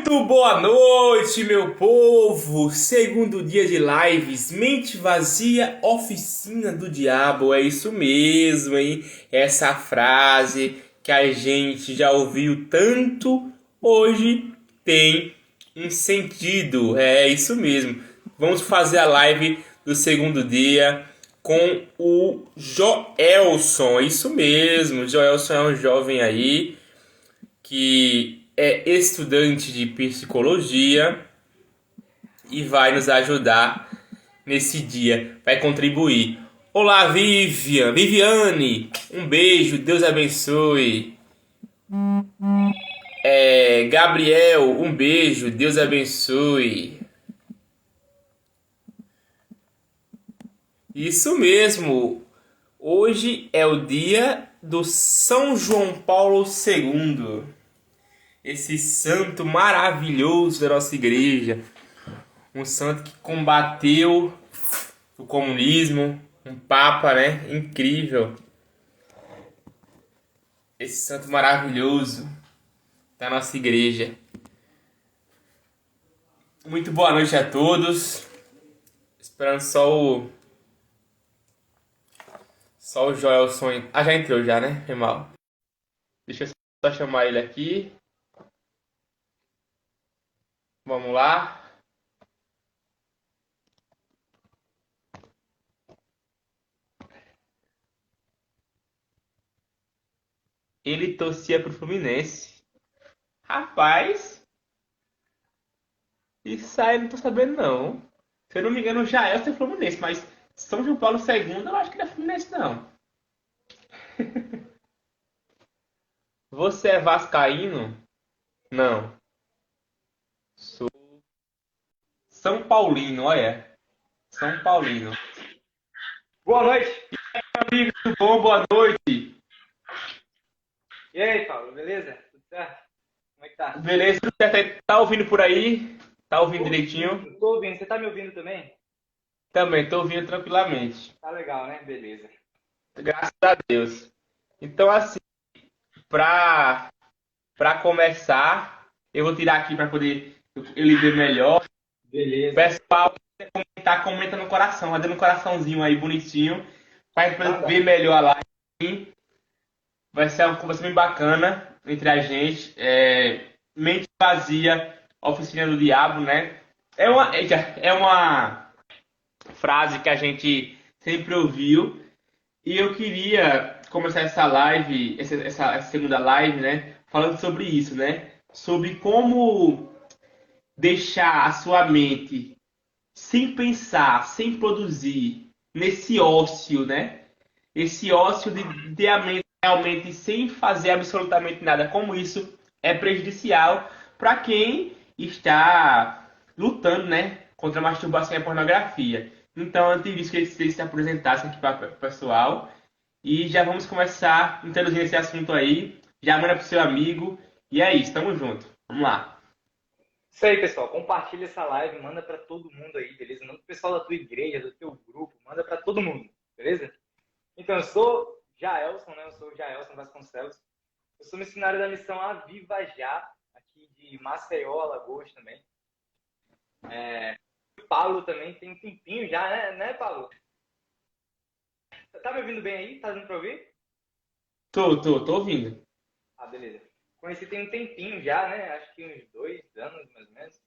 Muito boa noite, meu povo! Segundo dia de lives, mente vazia, oficina do diabo. É isso mesmo, hein? Essa frase que a gente já ouviu tanto, hoje tem um sentido. É isso mesmo. Vamos fazer a live do segundo dia com o Joelson. Isso mesmo, Joelson é um jovem aí que é estudante de psicologia e vai nos ajudar nesse dia, vai contribuir. Olá, Viviane, um beijo, Deus abençoe. Gabriel, um beijo, Deus abençoe. Isso mesmo, hoje é o dia do São João Paulo II, esse santo maravilhoso da nossa igreja. Um santo que combateu o comunismo, um papa, né? Incrível. Esse santo maravilhoso da nossa igreja. Muito boa noite a todos. Esperando só o Joelson. Ah, já entrou já, né? Foi mal. Deixa eu só chamar ele aqui. Vamos lá. Ele torcia pro Fluminense. Rapaz, isso aí eu não tô sabendo não. Se eu não me engano, já é o Fluminense, mas São João Paulo II, eu acho que não é Fluminense não. Você é vascaíno? Não. Sou São Paulino, olha. São Paulino. Boa noite. Amigo, tudo bom? Boa noite. E aí, Paulo, beleza? Tudo certo? Como é que tá? Beleza, tudo certo aí? Tá ouvindo por aí? Tá ouvindo Tô direitinho? ouvindo, tô ouvindo. Você tá me ouvindo também? Também, tô ouvindo tranquilamente. Tá legal, né? Beleza. Graças a Deus. Então, assim, pra, pra começar, eu vou tirar aqui pra poder ele ver melhor. Beleza. Pessoal, se você comentar, comenta no coração, vai dando um coraçãozinho aí bonitinho, pra gente poder Manda. ver melhor a live. Vai ser uma conversa bem bacana entre a gente. Mente vazia, oficina do diabo, né? É uma frase que a gente sempre ouviu. E eu queria começar essa live, essa segunda live, né? Falando sobre isso, né? Sobre como deixar a sua mente sem pensar, sem produzir, nesse ócio, né? Esse ócio de ter a mente realmente sem fazer absolutamente nada, como isso é prejudicial para quem está lutando, né, contra a masturbação e a pornografia. Então, antes disso, que eles se apresentassem aqui para o pessoal e já vamos começar introduzindo esse assunto aí. Já manda pro seu amigo e é isso, tamo junto. Vamos lá. Isso aí, pessoal. Compartilha essa live, manda pra todo mundo aí, beleza? Manda pro pessoal da tua igreja, do teu grupo, manda pra todo mundo, beleza? Então, eu sou Jaelson, né? Eu sou o Jaelson Vasconcelos. Eu sou missionário da missão Aviva Já, aqui de Maceió, Alagoas também. O Paulo também tem um tempinho já, né, Paulo? Tá me ouvindo bem aí? Tá dando pra ouvir? Tô ouvindo. Ah, beleza. Conheci tem um tempinho já, né? Acho que uns 2 anos, mais ou menos.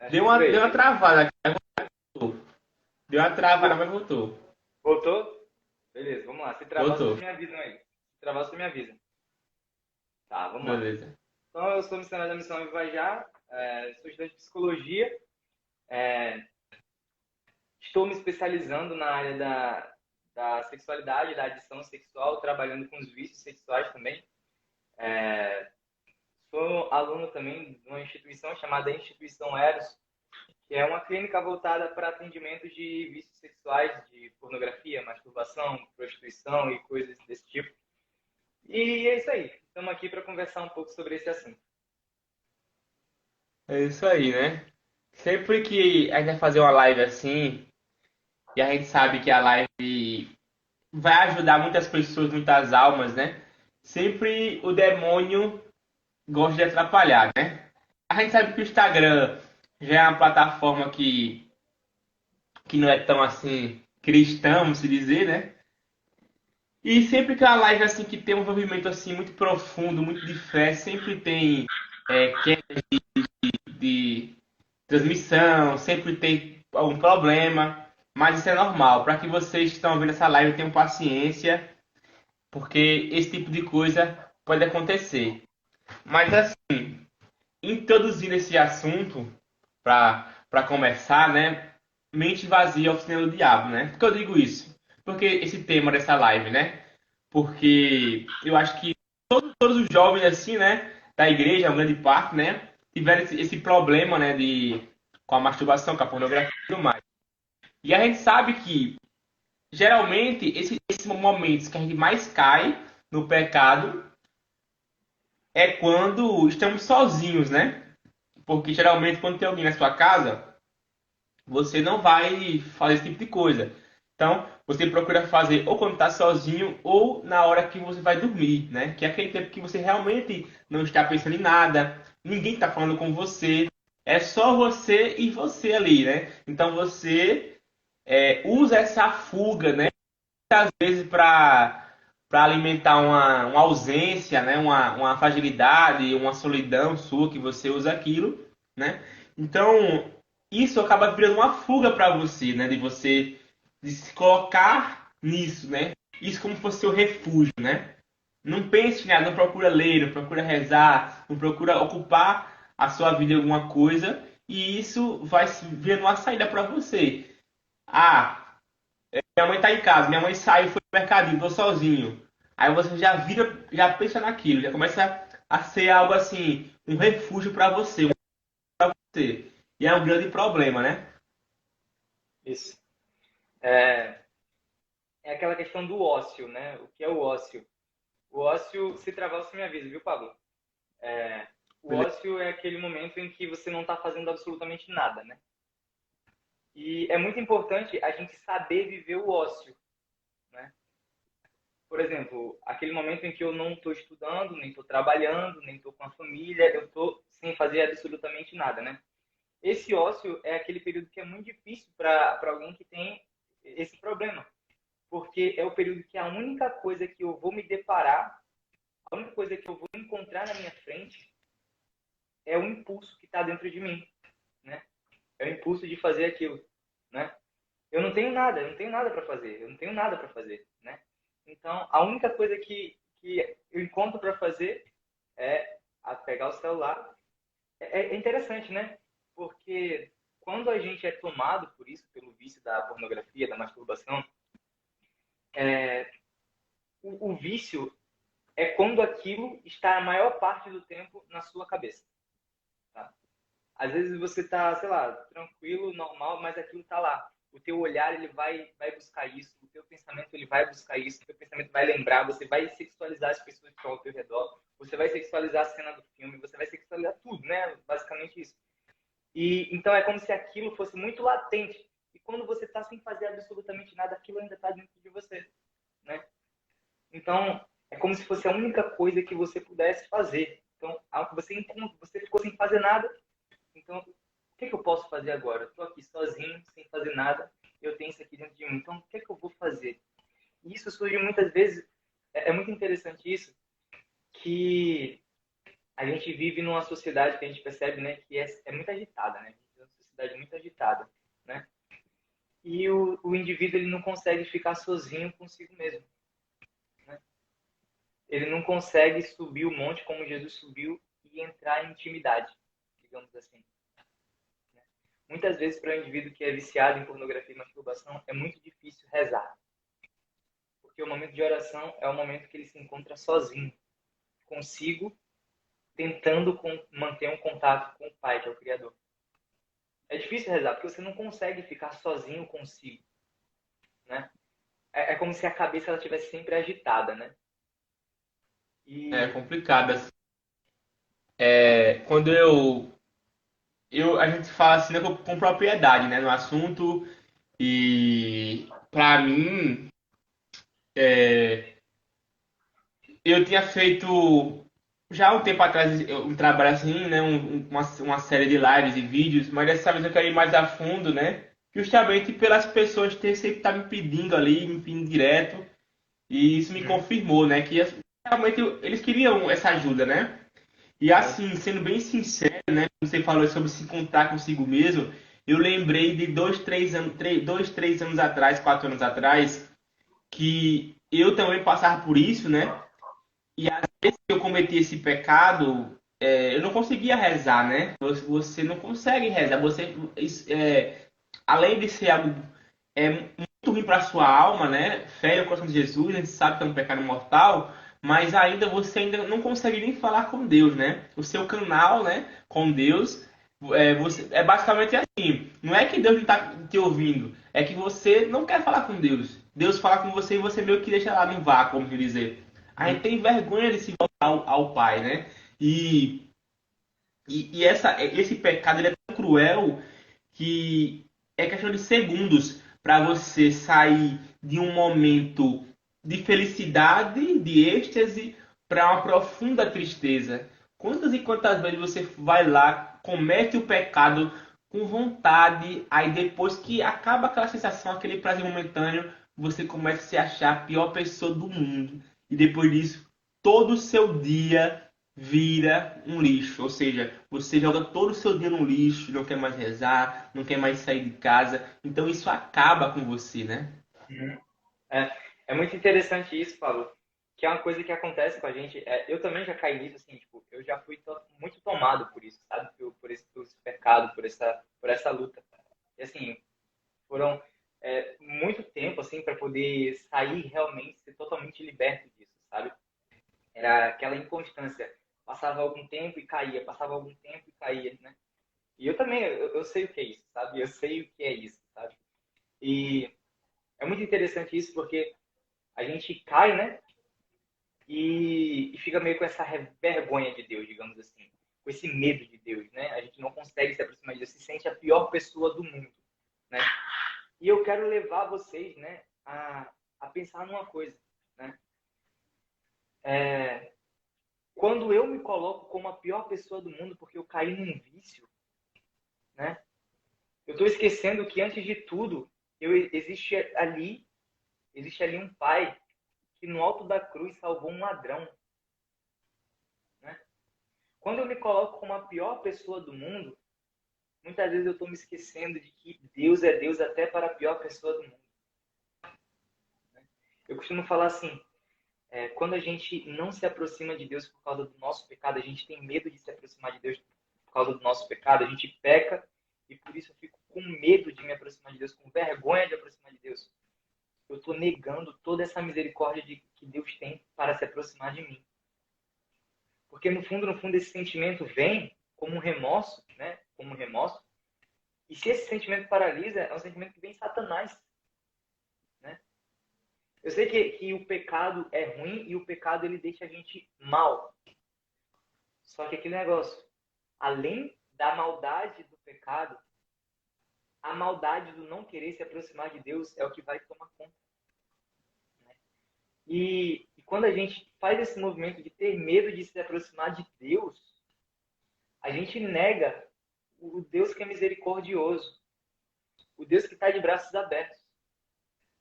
Acho Deu que por uma, deu uma aí. travada aqui, mas voltou. Deu uma travada, Vo- mas voltou. Voltou? Beleza, vamos lá. Se travar, vocês Voltou. me avisam aí. Se travar, vocês me avisam. Tá, vamos lá. Beleza. Então, eu sou missionário da Missão Viva Já, sou estudante de psicologia, é, estou me especializando na área da sexualidade, da adição sexual, trabalhando com os vícios sexuais também. Sou aluno também de uma instituição chamada Instituição Eros, que é uma clínica voltada para atendimento de vícios sexuais, de pornografia, masturbação, prostituição e coisas desse tipo. E é isso aí. Estamos aqui para conversar um pouco sobre esse assunto. É isso aí, né? Sempre que a gente vai fazer uma live assim, e a gente sabe que a live vai ajudar muitas pessoas, muitas almas, né? Sempre o demônio gosta de atrapalhar, né? A gente sabe que o Instagram já é uma plataforma que não é tão assim cristã, vamos se dizer, né? E sempre que é uma live assim que tem um envolvimento assim muito profundo, muito de fé, sempre tem queda de transmissão, sempre tem algum problema, mas isso é normal. Para que vocês que estão vendo essa live tenham paciência, porque esse tipo de coisa pode acontecer. Mas assim, introduzindo esse assunto para começar, né? Mente vazia, oficina do diabo, né? Por que eu digo isso? Porque esse tema dessa live, né? Porque eu acho que todos os jovens assim, né, da igreja, uma grande parte, né, tiveram esse problema, né, com a masturbação, com a pornografia e tudo mais. E a gente sabe que geralmente esses momentos que a gente mais cai no pecado é quando estamos sozinhos, né? Porque geralmente quando tem alguém na sua casa, você não vai fazer esse tipo de coisa. Então, você procura fazer ou quando está sozinho ou na hora que você vai dormir, né? Que é aquele tempo que você realmente não está pensando em nada, ninguém está falando com você, é só você e você ali, né? Então você usa essa fuga, né? Às vezes para alimentar uma ausência, né? Uma fragilidade, uma solidão sua que você usa aquilo, né? Então isso acaba virando uma fuga para você, né? De se colocar nisso, né? Isso como se fosse seu refúgio, né? Não pense em nada, não procura ler, não procura rezar, não procura ocupar a sua vida em alguma coisa e isso vai virando uma saída para você. Ah, minha mãe tá em casa, minha mãe saiu, foi pro mercadinho, tô sozinho. Aí você já vira, já pensa naquilo, já começa a ser algo assim, um refúgio para você, você. E é um grande problema, né? Isso. É, é aquela questão do ócio, né? O que é o ócio? O ócio, se travar, você me avisa, viu, Pablo? É, o Beleza. ócio é aquele momento em que você não está fazendo absolutamente nada, né? E é muito importante a gente saber viver o ócio, né? Por exemplo, aquele momento em que eu não estou estudando, nem estou trabalhando, nem estou com a família, eu estou sem fazer absolutamente nada, né? Esse ócio é aquele período que é muito difícil para alguém que tem esse problema, porque é o período que a única coisa que eu vou me deparar, a única coisa que eu vou encontrar na minha frente é o impulso que está dentro de mim, né? É o impulso de fazer aquilo, né? Eu não tenho nada para fazer, eu não tenho nada para fazer, né? Então, a única coisa que eu encontro para fazer é pegar o celular. É interessante, né? Porque quando a gente é tomado por isso, pelo vício da pornografia, da masturbação, o vício é quando aquilo está a maior parte do tempo na sua cabeça. Tá? Às vezes você está, sei lá, tranquilo, normal, mas aquilo está lá. O teu olhar ele vai buscar isso, o teu pensamento ele vai buscar isso, o teu pensamento vai lembrar, você vai sexualizar as pessoas que estão ao teu redor, você vai sexualizar a cena do filme, você vai sexualizar tudo, né? Basicamente isso. E então é como se aquilo fosse muito latente. E quando você está sem fazer absolutamente nada, aquilo ainda está dentro de você, né? Então é como se fosse a única coisa que você pudesse fazer. Então você ficou sem fazer nada. Então o que eu posso fazer agora? Eu estou aqui sozinho, sem fazer nada. Eu tenho isso aqui dentro de mim. Então o que eu vou fazer? E isso surge muitas vezes. É muito interessante isso, que a gente vive numa sociedade que a gente percebe, né, que é muito agitada, né? A gente vive numa sociedade muito agitada, né? E o indivíduo ele não consegue ficar sozinho consigo mesmo, né? Ele não consegue subir o monte como Jesus subiu e entrar em intimidade, digamos assim. Né? Muitas vezes para o indivíduo que é viciado em pornografia e masturbação é muito difícil rezar, porque o momento de oração é o momento que ele se encontra sozinho, consigo, tentando manter um contato com o Pai, que é o Criador. É difícil rezar, porque você não consegue ficar sozinho consigo, né? É como se a cabeça ela tivesse sempre agitada, né? É E complicado, assim. Quando a gente fala assim, né, com propriedade, né, no assunto e para mim eu tinha feito Já há um tempo atrás eu trabalho assim, né? Uma série de lives e vídeos, mas dessa vez eu quero ir mais a fundo, né? Justamente pelas pessoas ter sempre tá me pedindo ali, me pedindo direto, e isso me Uhum. confirmou, né? Que realmente eles queriam essa ajuda, né? E Sim. assim, sendo bem sincero, né? Como você falou sobre se encontrar consigo mesmo, eu lembrei de 2, 3 anos atrás, 4 anos atrás, que eu também passava por isso, né? E às vezes que eu cometi esse pecado, eu não conseguia rezar, né? Você não consegue rezar. Além de ser algo muito ruim para sua alma, né? Fé no coração de Jesus, a gente sabe que é um pecado mortal, mas ainda você ainda não consegue nem falar com Deus, né? O seu canal, né, com Deus, é basicamente assim. Não é que Deus não está te ouvindo, é que você não quer falar com Deus. Deus fala com você e você meio que deixa lá no vácuo, como que dizer. A gente Uhum. tem vergonha de se voltar ao Pai, né? E, esse pecado ele é tão cruel que é questão de segundos para você sair de um momento de felicidade, de êxtase, para uma profunda tristeza. Quantas e quantas vezes você vai lá, comete o pecado com vontade, aí depois que acaba aquela sensação, aquele prazer momentâneo, você começa a se achar a pior pessoa do mundo. E depois disso, todo o seu dia vira um lixo. Ou seja, você joga todo o seu dia no lixo, não quer mais rezar, não quer mais sair de casa. Então isso acaba com você, né? Uhum. É, é muito interessante isso, Paulo, que é uma coisa que acontece com a gente. Eu também já caí nisso, assim, tipo, eu já fui muito tomado por isso, sabe? Por esse pecado, por essa luta. E, assim, foram muito tempo, assim, para poder sair realmente, ser totalmente liberto disso, sabe? Era aquela inconstância. Passava algum tempo e caía, passava algum tempo e caía, né? E eu também, eu sei o que é isso, sabe? Eu sei o que é isso, sabe? E é muito interessante isso porque a gente cai, né? E fica meio com essa vergonha de Deus, digamos assim, com esse medo de Deus, né? A gente não consegue se aproximar de Deus, se sente a pior pessoa do mundo, né? E eu quero levar vocês, né, a pensar numa coisa, né? É, quando eu me coloco como a pior pessoa do mundo porque eu caí num vício, né? Eu estou esquecendo que antes de tudo, existe ali um pai que no alto da cruz salvou um ladrão, né? Quando eu me coloco como a pior pessoa do mundo, muitas vezes eu estou me esquecendo de que Deus é Deus até para a pior pessoa do mundo. Eu costumo falar assim, quando a gente não se aproxima de Deus por causa do nosso pecado, a gente tem medo de se aproximar de Deus por causa do nosso pecado, a gente peca e por isso eu fico com medo de me aproximar de Deus, com vergonha de aproximar de Deus. Eu estou negando toda essa misericórdia que Deus tem para se aproximar de mim. Porque no fundo, esse sentimento vem como um remorso, né? Como um remorso. E se esse sentimento paralisa, é um sentimento que vem de Satanás, né? Eu sei que o pecado é ruim e o pecado ele deixa a gente mal. Só que aquele negócio, além da maldade do pecado, a maldade do não querer se aproximar de Deus é o que vai tomar conta. E quando a gente faz esse movimento de ter medo de se aproximar de Deus, a gente nega o Deus que é misericordioso, o Deus que está de braços abertos,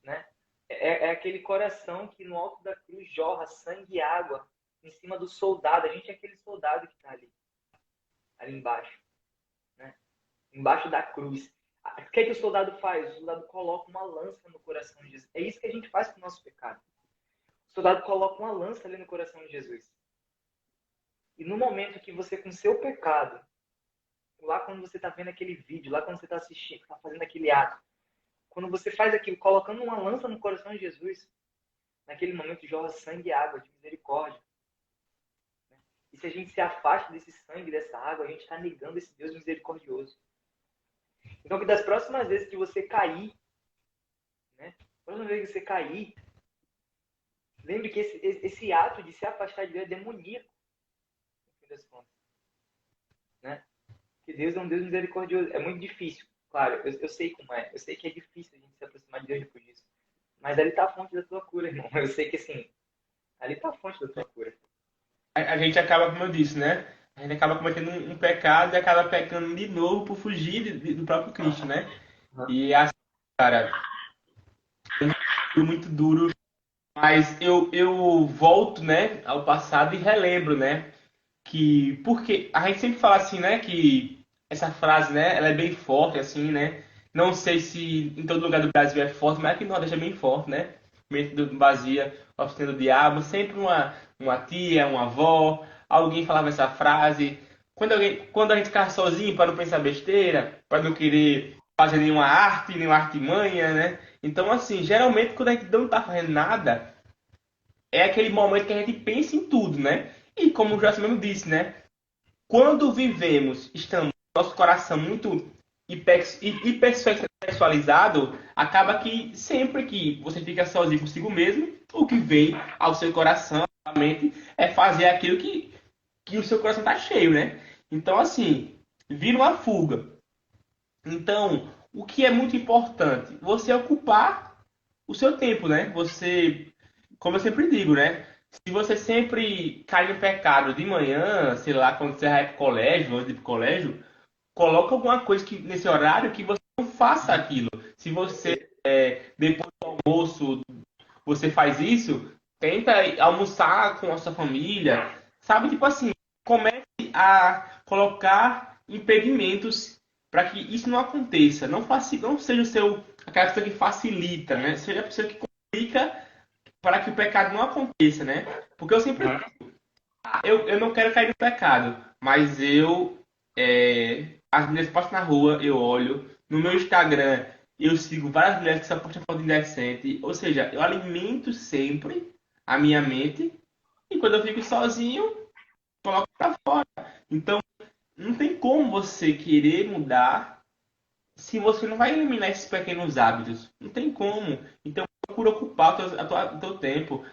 né? É aquele coração que no alto da cruz jorra sangue e água em cima do soldado. A gente é aquele soldado que está ali embaixo, né? Embaixo da cruz. O que é que o soldado faz? O soldado coloca uma lança no coração de Jesus. É isso que a gente faz com o nosso pecado. O soldado coloca uma lança ali no coração de Jesus. E no momento que você, com seu pecado, lá quando você está vendo aquele vídeo, lá quando você está assistindo, está fazendo aquele ato, quando você faz aquilo, colocando uma lança no coração de Jesus, naquele momento jorra sangue e água de misericórdia. E se a gente se afasta desse sangue, dessa água, a gente está negando esse Deus misericordioso. Então, que das próximas vezes que você cair, né? Próxima vez que você cair, lembre que esse ato de se afastar de Deus é demoníaco, no fim das contas, né? Que Deus é um Deus misericordioso. É muito difícil, claro, eu sei como é. Eu sei que é difícil a gente se aproximar de Deus depois disso. Mas ali está a fonte da tua cura, irmão. Eu sei que, assim, ali está a fonte da tua cura. a gente acaba, como eu disse, né? A gente acaba cometendo um pecado e acaba pecando de novo por fugir do próprio Cristo, né? E assim, cara, foi muito duro. Mas eu volto, né, ao passado e relembro, né? Que porque a gente sempre fala assim, né, que essa frase, né, ela é bem forte assim, né? Não sei se em todo lugar do Brasil é forte, mas aqui no Nordeste é bem forte, né? Mente do vazia, oficina do diabo, sempre uma tia, uma avó, alguém falava essa frase. Quando a gente ficava sozinho para não pensar besteira, para não querer fazer nenhuma artimanha, né? Então assim, geralmente quando a gente não tá fazendo nada, é aquele momento que a gente pensa em tudo, né? E como o Jocelyn mesmo disse, né? Quando vivemos, estamos nosso coração muito hipersexualizado, acaba que sempre que você fica sozinho consigo mesmo, o que vem ao seu coração, à mente, é fazer aquilo que o seu coração está cheio, né? Então, assim, vira uma fuga. Então, o que é muito importante? Você ocupar o seu tempo, né? Você, como eu sempre digo, né? Se você sempre cai no pecado de manhã, sei lá, quando você vai pro colégio, antes de ir pro colégio, coloca alguma coisa que, nesse horário que você não faça aquilo. Se você, depois do almoço, você faz isso, tenta almoçar com a sua família, sabe? Tipo assim, comece a colocar impedimentos para que isso não aconteça. Não seja o seu, aquela pessoa que facilita, né? Seja a pessoa que complica para que o pecado não aconteça, né? Porque eu sempre Uhum. eu não quero cair no pecado, mas as mulheres passam na rua, eu olho, no meu Instagram eu sigo várias mulheres que só postam foto indecente, ou seja, eu alimento sempre a minha mente e quando eu fico sozinho, coloco pra fora. Então, não tem como você querer mudar se você não vai eliminar esses pequenos hábitos. Não tem como. Então, procura ocupar o teu tempo.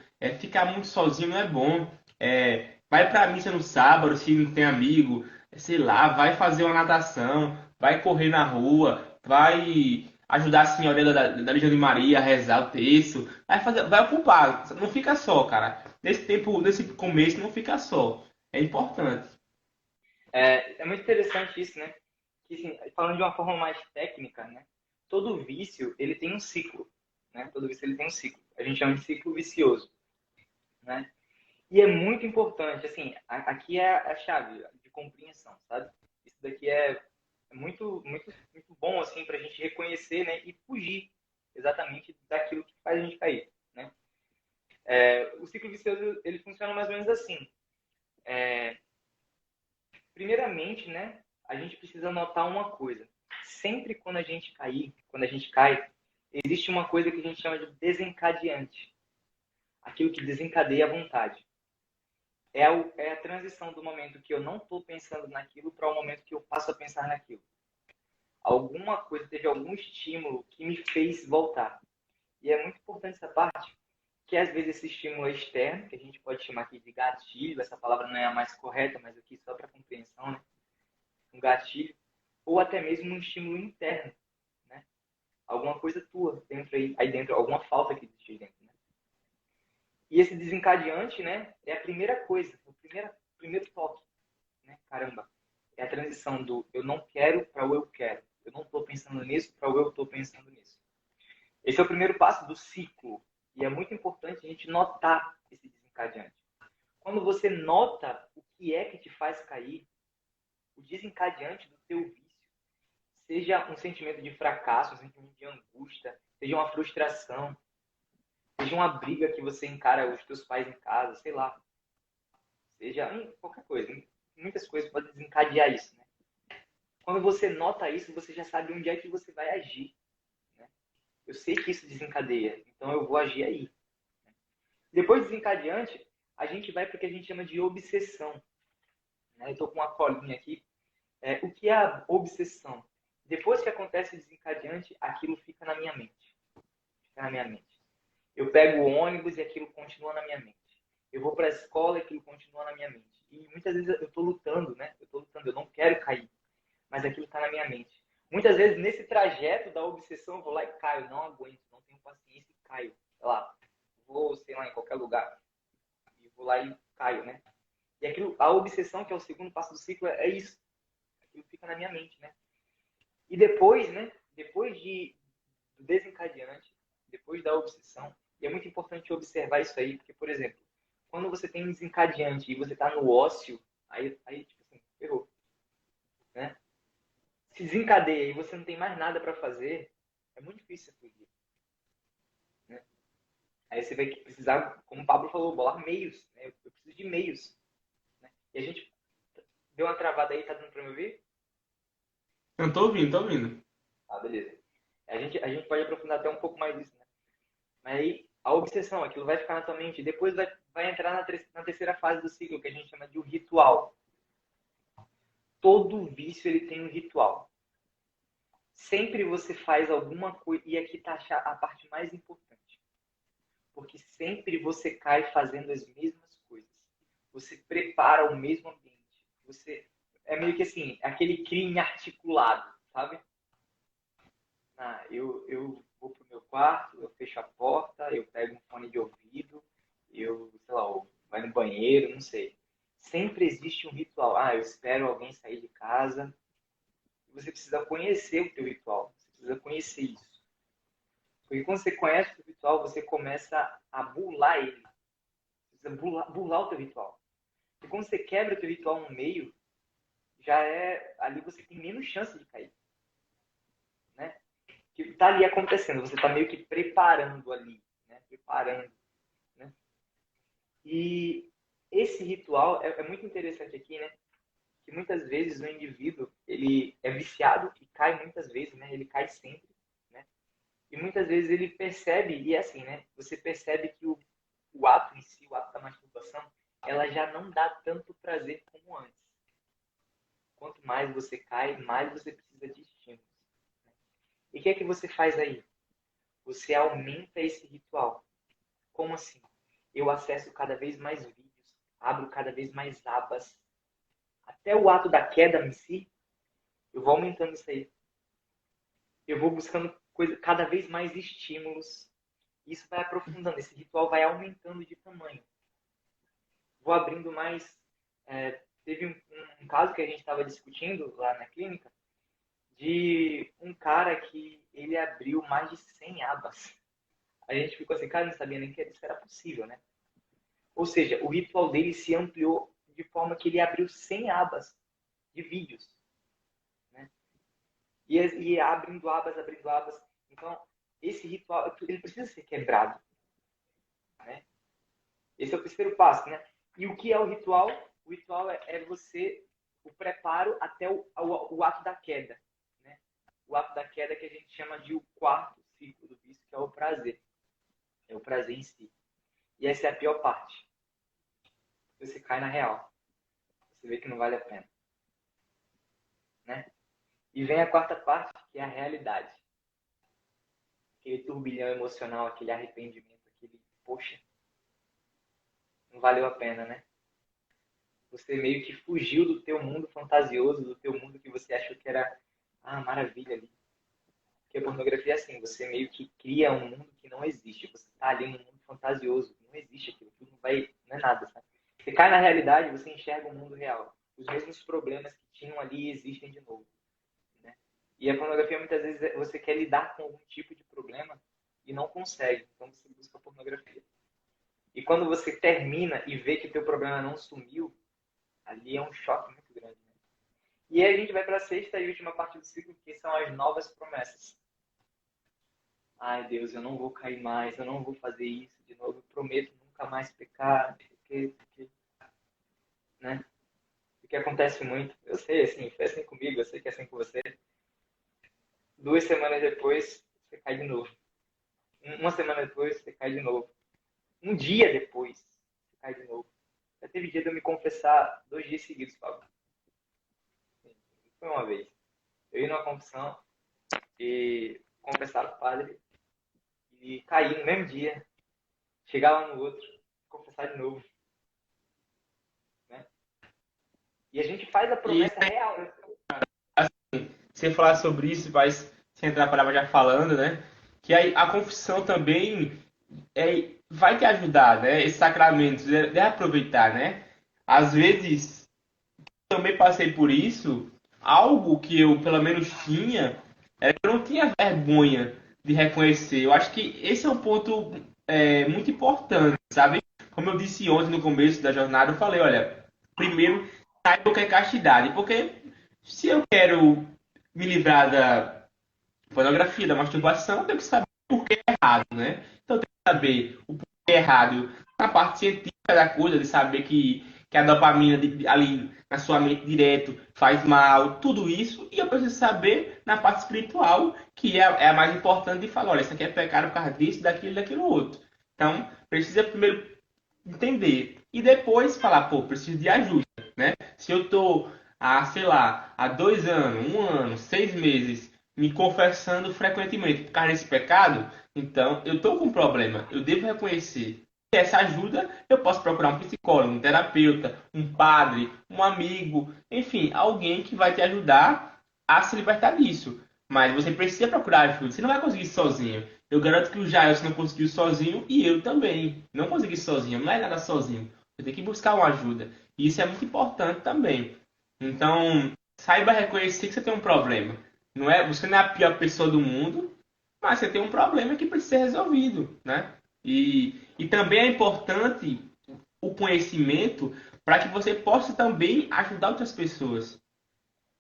Ficar muito sozinho não é bom. Vai pra missa no sábado, se não tem amigo. Sei lá, vai fazer uma natação. Vai correr na rua. Vai ajudar a senhoria da Legião de Maria a rezar o terço. Vai ocupar. Não fica só, cara. Nesse tempo, nesse começo, não fica só. É importante. É muito interessante isso, né? Que, assim, falando de uma forma mais técnica, né? Todo vício, ele tem um ciclo, né? Todo vício, ele tem um ciclo. A gente chama de ciclo vicioso, né? E é muito importante, assim, aqui é a chave de compreensão, sabe? Isso daqui é muito, muito, muito bom, assim, para a gente reconhecer, né? E fugir exatamente daquilo que faz a gente cair, né? O ciclo vicioso, ele funciona mais ou menos assim. Primeiramente, né? A gente precisa notar uma coisa. Sempre quando a gente cair, quando a gente cai, existe uma coisa que a gente chama de desencadeante. Aquilo que desencadeia a vontade. É a transição do momento que eu não estou pensando naquilo para o momento que eu passo a pensar naquilo. Alguma coisa, teve algum estímulo que me fez voltar. E é muito importante essa parte, que às vezes esse estímulo é externo, que a gente pode chamar aqui de gatilho, essa palavra não é a mais correta, mas aqui só para compreensão, né? Um gatilho, ou até mesmo um estímulo interno, né? Alguma coisa tua dentro aí dentro, alguma falta que existe dentro, né? E esse desencadeante, né, é a primeira coisa, o primeiro toque, né? Caramba, é a transição do eu não quero para o eu quero. Eu não estou pensando nisso para o eu estou pensando nisso. Esse é o primeiro passo do ciclo. E é muito importante a gente notar esse desencadeante. Quando você nota o que é que te faz cair, o desencadeante do teu vício, seja um sentimento de fracasso, um sentimento de angústia, seja uma frustração, seja uma briga que você encara os teus pais em casa, sei lá, seja qualquer coisa. Muitas coisas podem desencadear isso, né? Quando você nota isso, você já sabe onde é que você vai agir, né? Eu sei que isso desencadeia, então eu vou agir aí. Depois do desencadeante, a gente vai para o que a gente chama de obsessão, né? Eu estou com uma colinha aqui. O que é a obsessão? Depois que acontece o desencadeante, aquilo fica na minha mente. Fica na minha mente. Eu pego o ônibus e aquilo continua na minha mente. Eu vou para a escola e aquilo continua na minha mente. E muitas vezes eu estou lutando, né? Eu estou lutando, eu não quero cair, mas aquilo está na minha mente. Muitas vezes nesse trajeto da obsessão eu vou lá e caio, não aguento, não tenho paciência e caio. Sei lá, vou, sei lá, em qualquer lugar e vou lá e caio, né? a obsessão, que é o segundo passo do ciclo, é isso. Aquilo fica na minha mente, né? E depois, né? Depois do desencadeante, depois da obsessão, e é muito importante observar isso aí, porque, por exemplo, quando você tem um desencadeante e você está no ócio, aí tipo assim, ferrou, né? Se desencadeia e você não tem mais nada para fazer, é muito difícil você fugir, né? Aí você vai precisar, como o Pablo falou, bolar meios, né? Eu preciso de meios, né? E a gente deu uma travada aí, tá dando para me ouvir? Eu tô ouvindo, tô ouvindo. Ah, beleza. A gente pode aprofundar até um pouco mais disso, né? Mas aí, a obsessão, aquilo vai ficar na tua mente. Depois vai entrar na terceira fase do ciclo, que a gente chama de o ritual. Todo vício ele tem um ritual. Sempre você faz alguma coisa, e aqui está a parte mais importante. Porque sempre você cai fazendo as mesmas coisas. Você prepara o mesmo ambiente. Você é meio que assim, aquele crime articulado, sabe? Eu vou pro meu quarto, eu fecho a porta, eu pego um fone de ouvido, eu, sei lá, vai no banheiro, não sei. Sempre existe um ritual. Ah, eu espero alguém sair de casa. Você precisa conhecer o teu ritual. Você precisa conhecer isso. Porque quando você conhece o teu ritual, você começa a burlar ele. Você precisa burlar o teu ritual. E quando você quebra o teu ritual no meio, já é ali você tem menos chance de cair, né? Que está ali acontecendo, você está meio que preparando ali, né? Preparando, né? E esse ritual é muito interessante aqui, né? Que muitas vezes o indivíduo ele é viciado e cai muitas vezes, né? Ele cai sempre, né? E muitas vezes ele percebe, e é assim, né? Você percebe que o ato em si, o ato da masturbação, ela já não dá tanto prazer como antes. Quanto mais você cai, mais você precisa de estímulos. E o que é que você faz aí? Você aumenta esse ritual. Como assim? Eu acesso cada vez mais vídeos, abro cada vez mais abas. Até o ato da queda em si, eu vou aumentando isso aí. Eu vou buscando cada vez mais estímulos. Isso vai aprofundando, esse ritual vai aumentando de tamanho. Vou abrindo mais. Teve um caso que a gente estava discutindo lá na clínica, de um cara que ele abriu mais de 100 abas. A gente ficou assim, cara, não sabia nem que isso era possível, né? Ou seja, o ritual dele se ampliou de forma que ele abriu 100 abas de vídeos, né? E abrindo abas, abrindo abas. Então, esse ritual, ele precisa ser quebrado, né? Esse é o terceiro passo, né? E o que é o ritual? O ritual é você, o preparo até o ato da queda, né? O ato da queda que a gente chama de o quarto ciclo do vício, que é o prazer. É o prazer em si. E essa é a pior parte. Você cai na real. Você vê que não vale a pena, né? E vem a quarta parte, que é a realidade. Aquele turbilhão emocional, aquele arrependimento, aquele, poxa, não valeu a pena, né? Você meio que fugiu do teu mundo fantasioso, do teu mundo que você achou que era, maravilha ali. Porque a pornografia é assim, você meio que cria um mundo que não existe. Você está ali num mundo fantasioso, não existe aquilo, tudo não é nada, sabe? Você cai na realidade, você enxerga o mundo real. Os mesmos problemas que tinham ali existem de novo, né? E a pornografia, muitas vezes, você quer lidar com algum tipo de problema e não consegue. Então, você busca a pornografia. E quando você termina e vê que o teu problema não sumiu, ali é um choque muito grande, né? E aí a gente vai para a sexta e última parte do ciclo, que são as novas promessas. Ai, Deus, eu não vou cair mais, eu não vou fazer isso de novo, eu prometo nunca mais pecar, porque, né? O que acontece muito, eu sei, assim, foi assim comigo, eu sei que é assim com você. 2 semanas depois, você cai de novo. Uma semana depois, você cai de novo. Um dia depois, você cai de novo. Já teve dia de eu me confessar 2 dias seguidos, Pablo. Foi uma vez. Eu ia numa confissão e confessar com o padre e cair no mesmo dia. Chegar lá no outro, confessar de novo. Né? E a gente faz a E promessa real. Né? você falar sobre isso, mas sem atrapalhar já falando, né? Que a confissão também vai te ajudar, né? Esses sacramentos, deve aproveitar, né? às vezes, também passei por isso, algo que eu pelo menos tinha, era que eu não tinha vergonha de reconhecer. Eu acho que esse é um ponto muito importante, sabe? Como eu disse ontem no começo da jornada, eu falei, olha, primeiro, saiba o que é castidade, porque se eu quero me livrar da pornografia, da masturbação, eu tenho que saber por que é errado, né? Então eu tenho que saber o porquê é errado na parte científica da coisa, de saber que a dopamina ali na sua mente direto faz mal, tudo isso, e eu preciso saber na parte espiritual, que é a mais importante, de falar, olha, isso aqui é pecado por causa disso, daquilo, daquilo outro. Então, precisa primeiro entender e depois falar, pô, preciso de ajuda, né? Se eu tô sei lá, há 2 anos, 1 ano, 6 meses me confessando frequentemente por causa desse pecado, então eu tô com um problema. Eu devo reconhecer que essa ajuda eu posso procurar um psicólogo, um terapeuta, um padre, um amigo, enfim, alguém que vai te ajudar a se libertar disso. Mas você precisa procurar ajuda. Você não vai conseguir sozinho. Eu garanto que o Jailson não conseguiu sozinho e eu também. Não consegui sozinho. Não é nada sozinho. Você tem que buscar uma ajuda. E isso é muito importante também. Então, saiba reconhecer que você tem um problema. Você não é a pior pessoa do mundo, mas você tem um problema que precisa ser resolvido, né? E também é importante o conhecimento para que você possa também ajudar outras pessoas.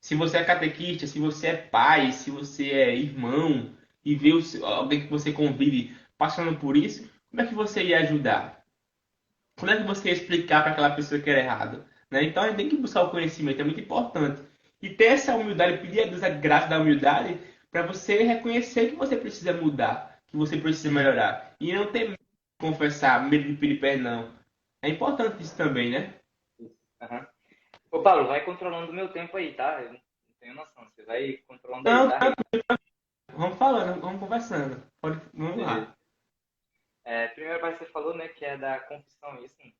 Se você é catequista, se você é pai, se você é irmão e vê alguém que você convive passando por isso, como é que você ia ajudar? Como é que você ia explicar para aquela pessoa que era errado? Né? Então a gente tem que buscar o conhecimento, é muito importante. E ter essa humildade, pedir a Deus a graça da humildade para você reconhecer que você precisa mudar, que você precisa melhorar. E não ter medo de confessar, medo de pedir perdão. É importante isso também, né? Aham. Ô, Paulo, vai controlando o meu tempo aí, tá? Eu não tenho noção. Você vai controlando aí, Não, tá? vamos falando, vamos conversando. Vamos Beleza. lá. Primeira parte que você falou, né, que é da confissão. E assim,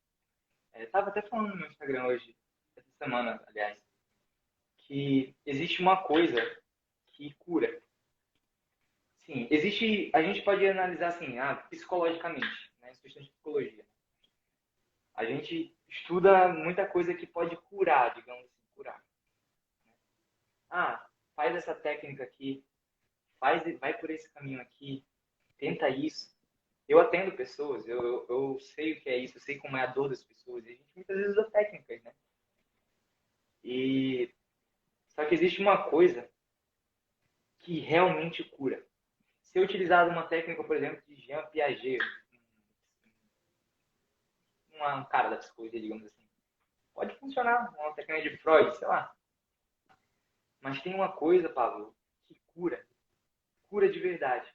tava até falando no meu Instagram hoje, essa semana, aliás, que existe uma coisa que cura. Sim, existe. A gente pode analisar assim, psicologicamente, né, em questão de psicologia. A gente estuda muita coisa que pode curar, digamos assim, curar. Ah, faz essa técnica aqui, vai por esse caminho aqui, tenta isso. Eu atendo pessoas, eu sei o que é isso, eu sei como é a dor das pessoas. E a gente muitas vezes usa técnicas, né? E só que existe uma coisa que realmente cura. Se eu utilizar uma técnica, por exemplo, de Jean Piaget, um cara da psicologia, digamos assim, pode funcionar, uma técnica de Freud, sei lá. Mas tem uma coisa, Pablo, que cura de verdade.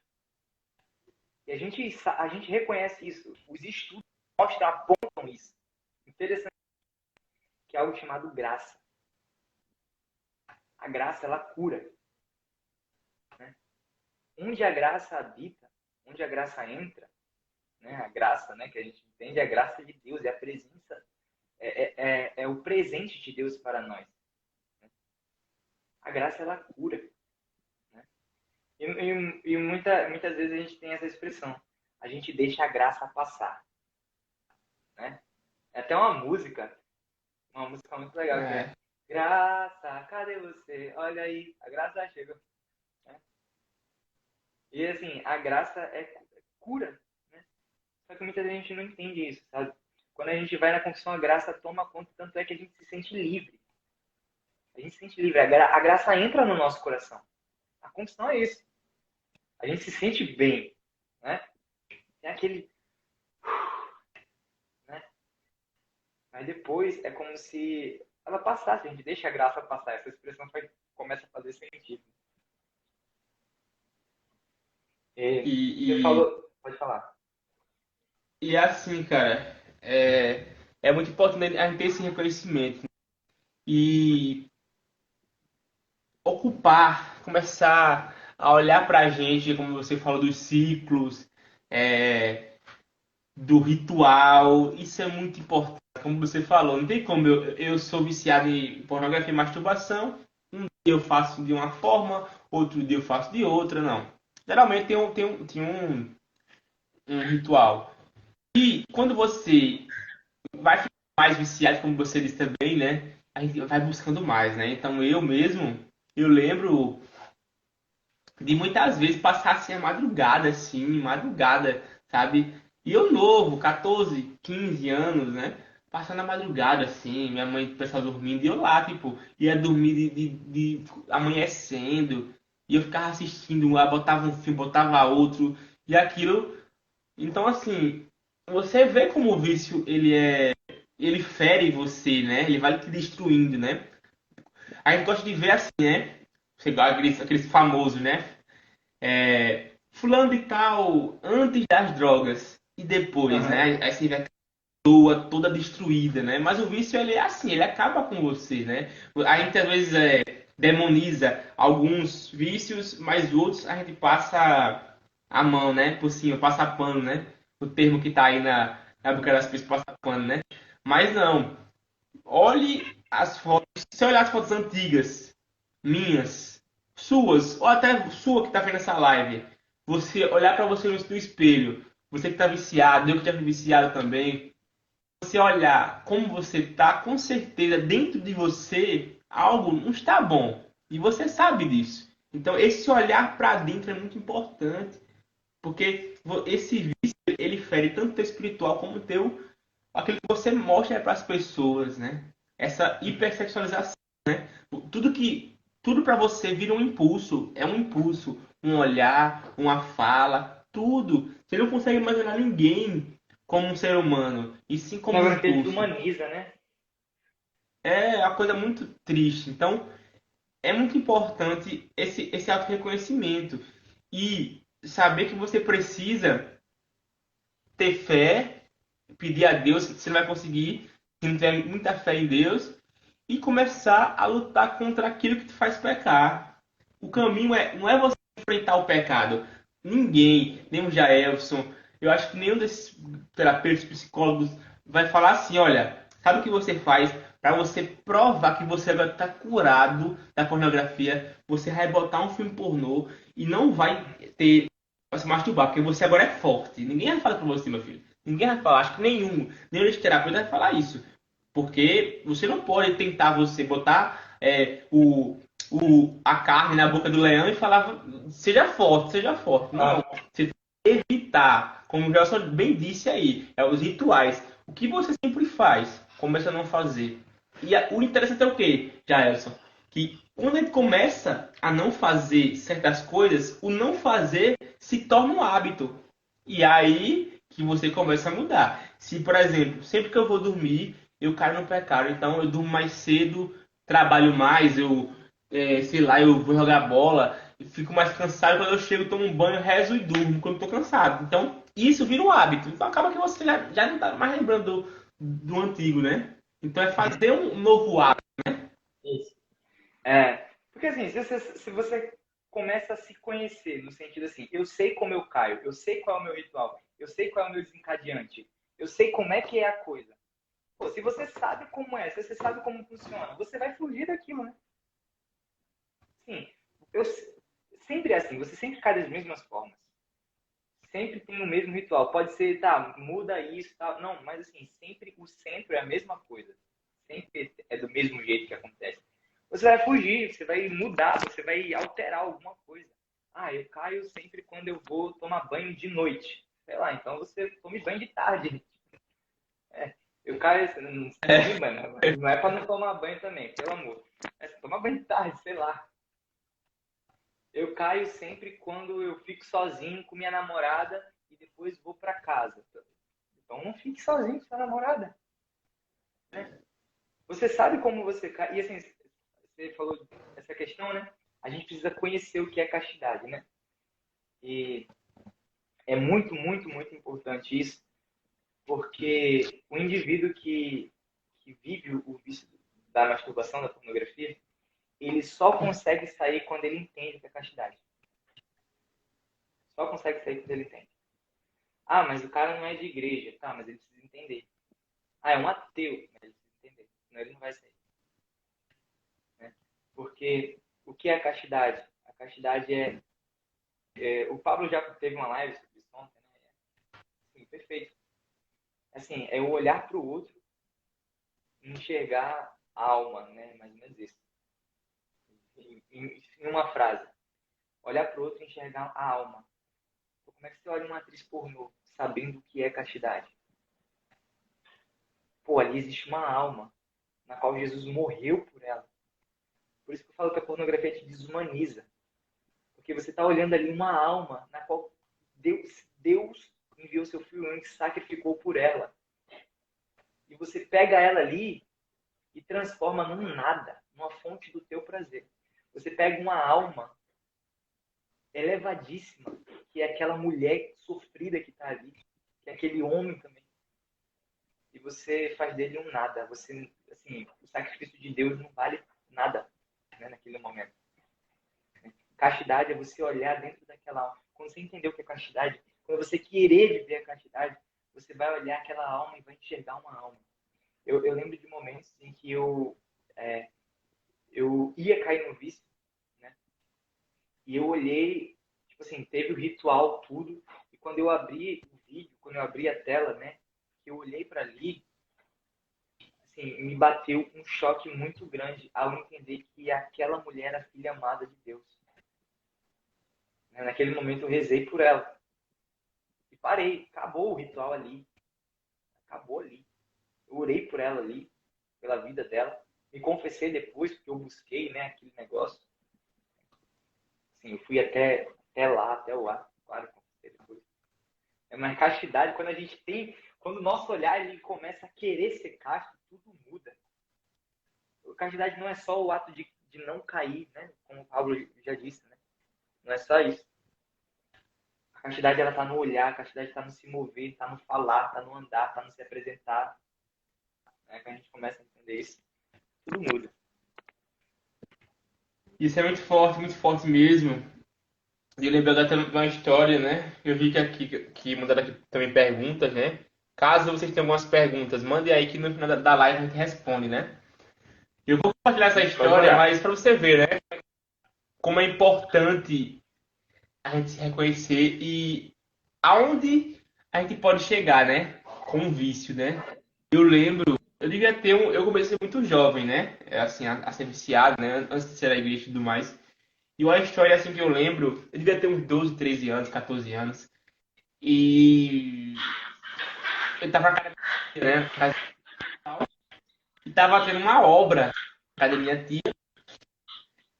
E a gente reconhece isso. Os estudos mostram, apontam isso. Interessante, que é algo chamado graça. A graça, ela cura. Né? Onde a graça habita, onde a graça entra, né? A graça, né, que a gente entende, é a graça de Deus, é a presença, é o presente de Deus para nós. Né? A graça, ela cura. Né? E muitas vezes a gente tem essa expressão, a gente deixa a graça passar. Né? É até uma música muito legal que é É. Graça, cadê você? Olha aí, a graça chegou. Né? E assim, a graça é cura. Né? Só que muita gente não entende isso, sabe? Quando a gente vai na confissão, a graça toma conta, tanto é que a gente se sente livre. A gente se sente livre. A graça entra no nosso coração. A confissão é isso. A gente se sente bem. Né? É aquele. Né? Mas depois é como se ela passasse. A gente deixa a graça passar. Essa expressão começa a fazer sentido. E você E, falou. Pode falar. e assim, cara, é muito importante a gente ter esse reconhecimento e começar a olhar pra gente, como você falou, dos ciclos, é, do ritual. Isso é muito importante, como você falou. Não tem como eu sou viciado em pornografia e masturbação. Um dia eu faço de uma forma, outro dia eu faço de outra, não. Geralmente tem um ritual. E quando você vai mais viciado, como você disse também, né? A gente vai buscando mais, né? Então eu mesmo, eu lembro de muitas vezes passar assim a madrugada, assim, madrugada, sabe? E eu novo, 14, 15 anos, né? Passando a madrugada, assim, minha mãe, o pessoal dormindo, e eu lá, tipo, ia dormir de amanhecendo, e eu ficava assistindo lá, botava um filme, botava outro, e aquilo. Então, assim, você vê como o vício, ele fere você, né? Ele vai te destruindo, né? A gente gosta de ver assim, né? Você gosta aqueles famosos, né? Fulano de tal antes das drogas e depois, Aham. né? Aí você vê a pessoa toda destruída, né? Mas o vício ele é assim, ele acaba com você, né? A gente às vezes demoniza alguns vícios, mas outros a gente passa a mão, né? Por cima, passa pano, né? O termo que tá aí na boca das pessoas, passa pano, né? Mas não. Olhe as fotos. Se você olhar as fotos antigas, minhas, suas, ou até sua que tá vendo essa live, você olhar para você no espelho, você que tá viciado, eu que já fui viciado também, você olhar como você tá, com certeza dentro de você algo não está bom. E você sabe disso. Então esse olhar para dentro é muito importante, porque esse vício ele fere tanto o teu espiritual como o teu aquilo que você mostra para as pessoas, né? Essa hipersexualização, né? Tudo para você vira um impulso, é um impulso, um olhar, uma fala, tudo. Você não consegue imaginar ninguém como um ser humano, e sim Um como um negócio que impulso. humaniza, né? É uma coisa muito triste. Então, é muito importante esse auto-reconhecimento e saber que você precisa ter fé, pedir a Deus que você não vai conseguir, se não tiver muita fé em Deus, e começar a lutar contra aquilo que te faz pecar. O caminho não é você enfrentar o pecado. Ninguém, nem o Jaelson, eu acho que nenhum desses terapeutas, psicólogos vai falar assim, olha, sabe o que você faz para você provar que você agora está curado da pornografia? Você vai botar um filme pornô e não vai ter vai se masturbar, porque você agora é forte. Ninguém vai falar pra você, meu filho. Ninguém vai falar, acho que nenhum desse terapeuta vai falar isso. Porque você não pode tentar você botar a carne na boca do leão e falar, seja forte, seja forte. Não. Ah, Você tem que evitar, como o Gelson bem disse aí, é os rituais. O que você sempre faz, começa a não fazer. E o interessante é o quê, Jaelson? Que quando a gente começa a não fazer certas coisas, o não fazer se torna um hábito. E aí que você começa a mudar. Se, por exemplo, sempre que eu vou dormir, eu caio no pecado. Então eu durmo mais cedo, trabalho mais, sei lá, eu vou jogar bola, eu fico mais cansado. Quando eu chego, tomo um banho, rezo e durmo quando estou cansado. Então isso vira um hábito. Então acaba que você já não está mais lembrando do antigo, né? Então é uhum. fazer um novo hábito. Isso. Porque assim, se você começa a se conhecer, no sentido assim, eu sei como eu caio, eu sei qual é o meu ritual, eu sei qual é o meu desencadeante, eu sei como é que é a coisa. Pô, se você sabe como é, se você sabe como funciona, você vai fugir daquilo, né? Sim, eu sempre é assim, você sempre cai das mesmas formas. Sempre tem o mesmo ritual. Pode ser, tá, muda isso, tá. Não, mas assim, sempre o centro é a mesma coisa. Sempre é do mesmo jeito que acontece. Você vai fugir, você vai mudar, você vai alterar alguma coisa. Ah, eu caio sempre quando eu vou tomar banho de noite. Sei lá, então você tome banho de tarde. É, eu caio, não tome banho, não é para não tomar banho também, pelo amor. Mas toma banho de tarde, sei lá. Eu caio sempre quando eu fico sozinho com minha namorada e depois vou para casa. Então não fique sozinho com sua namorada. Né? Você sabe como você cai. E assim, você falou essa questão, né? A gente precisa conhecer o que é castidade, né? E é muito, muito, muito importante isso, porque o indivíduo que vive o vício da masturbação, da pornografia, ele só consegue sair quando ele entende o que é castidade. Só consegue sair quando ele entende. Ah, mas o cara não é de igreja. Tá, mas ele precisa entender. Ah, é um ateu. Mas ele precisa entender. Senão ele não vai sair. Né? Porque o que é a castidade? A castidade o Pablo já teve uma live sobre isso ontem, né? Sim, perfeito. Assim, é o olhar para o outro enxergar a alma, né? Mais ou menos isso. Em uma frase. Olhar para o outro e enxergar a alma. Então, como é que você olha uma atriz pornô sabendo o que é castidade? Pô, ali existe uma alma na qual Jesus morreu por ela. Por isso que eu falo que a pornografia te desumaniza. Porque você está olhando ali uma alma na qual Deus enviou seu filho e sacrificou por ela. E você pega ela ali e transforma num nada, numa fonte do teu prazer. Você pega uma alma elevadíssima, que é aquela mulher sofrida que está ali, que é aquele homem também. E você faz dele um nada. Você, assim, o sacrifício de Deus não vale nada, né, naquele momento. Castidade é você olhar dentro daquela alma. Quando você entender o que é castidade, quando você querer viver a castidade, você vai olhar aquela alma e vai enxergar uma alma. Eu lembro de momentos em que eu ia cair no vício, né? E eu olhei, tipo assim, teve o ritual, tudo. E quando eu abri o vídeo, quando eu abri a tela, né? Que eu olhei para ali, assim, me bateu um choque muito grande ao entender que aquela mulher era a filha amada de Deus. Né? Naquele momento eu rezei por ela. E parei, acabou o ritual ali. Acabou ali. Eu orei por ela ali, pela vida dela. Me confessei depois, porque eu busquei, né, aquele negócio. Assim, eu fui até lá, até lá. Claro, confessei depois. É uma castidade, quando a gente tem, quando o nosso olhar ele começa a querer ser casto, tudo muda. A castidade não é só o ato de não cair, né? Como o Pablo já disse, né? Não é só isso. A castidade ela tá no olhar, a castidade está no se mover, está no falar, está no andar, está no se apresentar. Né? Quando a gente começa a entender isso, tudo muda. Isso é muito forte mesmo. E eu lembrei agora também de uma história, né? Eu vi que aqui que mandaram aqui também perguntas, né? Caso vocês tenham algumas perguntas, mandem aí que no final da live a gente responde, né? Eu vou compartilhar essa Pode história, mandar. mas para você ver, né? Como é importante a gente se reconhecer e aonde a gente pode chegar, né? Com o vício, né? Eu lembro, eu devia ter eu comecei muito jovem, né? Assim, a ser viciado, né? Antes de ser a igreja e tudo mais. E uma história assim que eu lembro, eu devia ter uns 12, 13 anos, 14 anos. E eu tava na casa da minha tia, né? E tava tendo uma obra na casa da minha tia.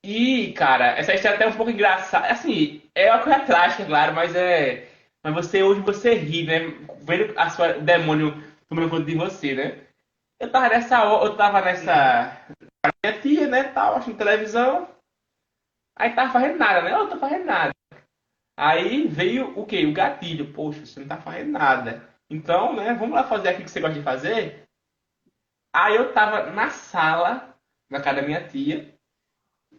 E, cara, essa história é até um pouco engraçada. Assim, é uma coisa trágica, claro, mas é. Mas você hoje você ri, né? Vendo a sua o demônio tomando conta de você, né? Eu tava Uhum. nessa. Minha tia, né? Tal, assistindo televisão. Aí tava fazendo nada, né? Eu não tô fazendo nada. Aí veio o quê? O gatilho. Poxa, você não tá fazendo nada. Então, né? Vamos lá fazer aquilo que você gosta de fazer? Aí eu tava na sala, na casa da minha tia.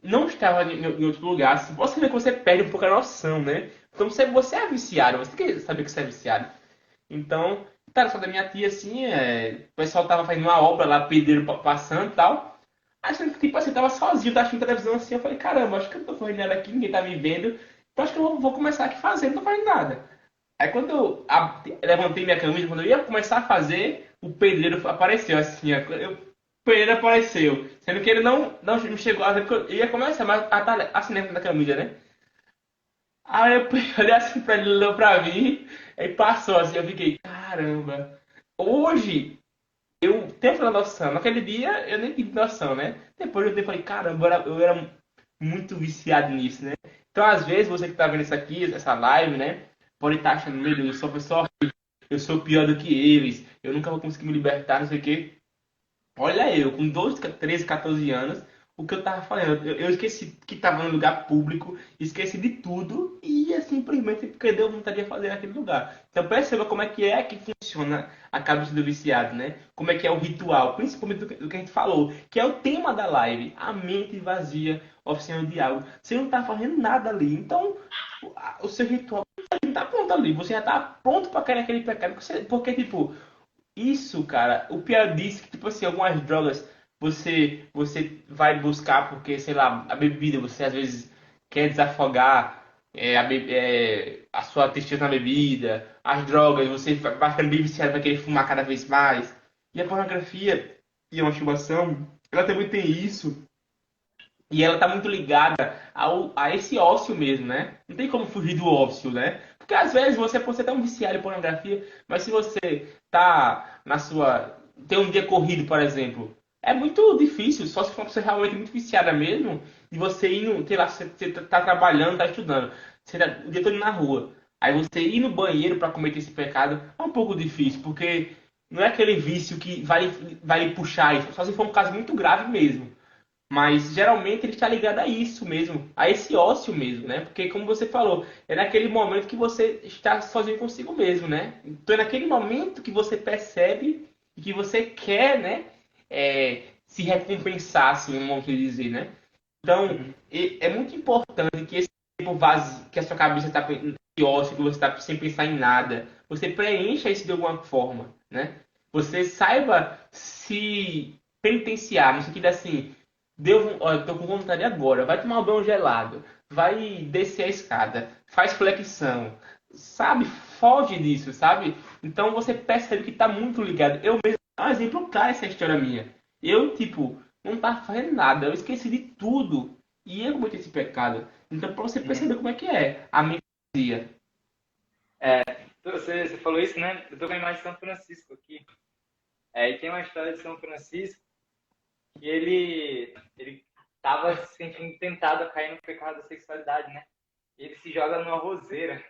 Não estava em outro lugar. Se você vê que você perde um pouco a noção, né? Então você é viciado. Você tem que saber que você é viciado. Então, tá na sala da minha tia, assim. O pessoal tava fazendo uma obra lá, pedreiro passando e tal. Aí, tipo assim, eu tava sozinho, tava assistindo televisão assim. Eu falei, caramba, acho que eu não tô fazendo nada aqui, ninguém tá me vendo. Então acho que eu vou começar aqui fazendo, não tô fazendo nada. Aí quando eu levantei minha camisa, quando eu ia começar a fazer, o pedreiro apareceu assim, ó. O pedreiro apareceu. Sendo que ele não chegou a ver que eu ia começar, mas tá assim dentro da camisa, né? Aí eu olhei assim pra ele, ele olhou pra mim, aí passou assim, eu fiquei, caramba. Hoje eu tenho aquela noção. Naquele dia eu nem tive noção, né? Depois eu falei, caramba, eu era muito viciado nisso, né? Então, às vezes, você que tá vendo isso aqui, essa live, né? Pode estar achando, meu Deus, eu sou uma pessoa, eu sou pior do que eles, eu nunca vou conseguir me libertar, não sei o quê. Olha eu, com 12, 13, 14 anos, o que eu tava falando. Eu esqueci que tava no lugar público, esqueci de tudo e ia simplesmente porque deu vontade de fazer naquele lugar. Então perceba como é que funciona a cabeça do viciado, né? Como é que é o ritual, principalmente do que a gente falou, que é o tema da live, a mente vazia, oficina de algo. Você não tá fazendo nada ali. Então, o seu ritual tá pronto ali. Você já tá pronto para querer aquele pecado. Porque, tipo, isso, cara, o pior disso é que, tipo assim, algumas drogas você vai buscar porque, sei lá, a bebida, você às vezes quer desafogar a sua tristeza na bebida, as drogas, você vai ficando bem viciado, vai querer fumar cada vez mais. E a pornografia, e a masturbação, ela também tem isso. E ela tá muito ligada a esse ócio mesmo, né? Não tem como fugir do ócio, né? Porque às vezes você pode ser tão viciado em pornografia, mas se você tá na sua. Tem um dia corrido, por exemplo, é muito difícil, só se for uma pessoa realmente muito viciada mesmo, e você indo, sei lá, você tá trabalhando, tá estudando, você tá o dia todo na rua. Aí você ir no banheiro para cometer esse pecado é um pouco difícil, porque não é aquele vício que vai lhe puxar isso, só se for um caso muito grave mesmo. Mas geralmente ele está ligado a isso mesmo, a esse ócio mesmo, né? Porque, como você falou, é naquele momento que você está sozinho consigo mesmo, né? Então é naquele momento que você percebe e que você quer, né? Se recompensar, assim, vamos dizer, né? Então Uhum. é muito importante que esse tempo vazio, que a sua cabeça está de ócio, que você está sem pensar em nada, você preencha isso de alguma forma, né? Você saiba se penitenciar, no sentido assim. Olha, tô com vontade agora. Vai tomar um banho gelado. Vai descer a escada. Faz flexão. Sabe? Foge disso, sabe? Então você percebe que tá muito ligado. Eu mesmo, é um exemplo claro essa história minha. Eu, tipo, não tava fazendo nada. Eu esqueci de tudo. E eu cometi esse pecado. Então, pra você Uhum. perceber como é que é a mente vazia. É, você falou isso, né? Eu tô com a imagem de São Francisco aqui. E tem uma história de São Francisco que ele estava se sentindo tentado a cair no pecado da sexualidade, né? E ele se joga numa roseira.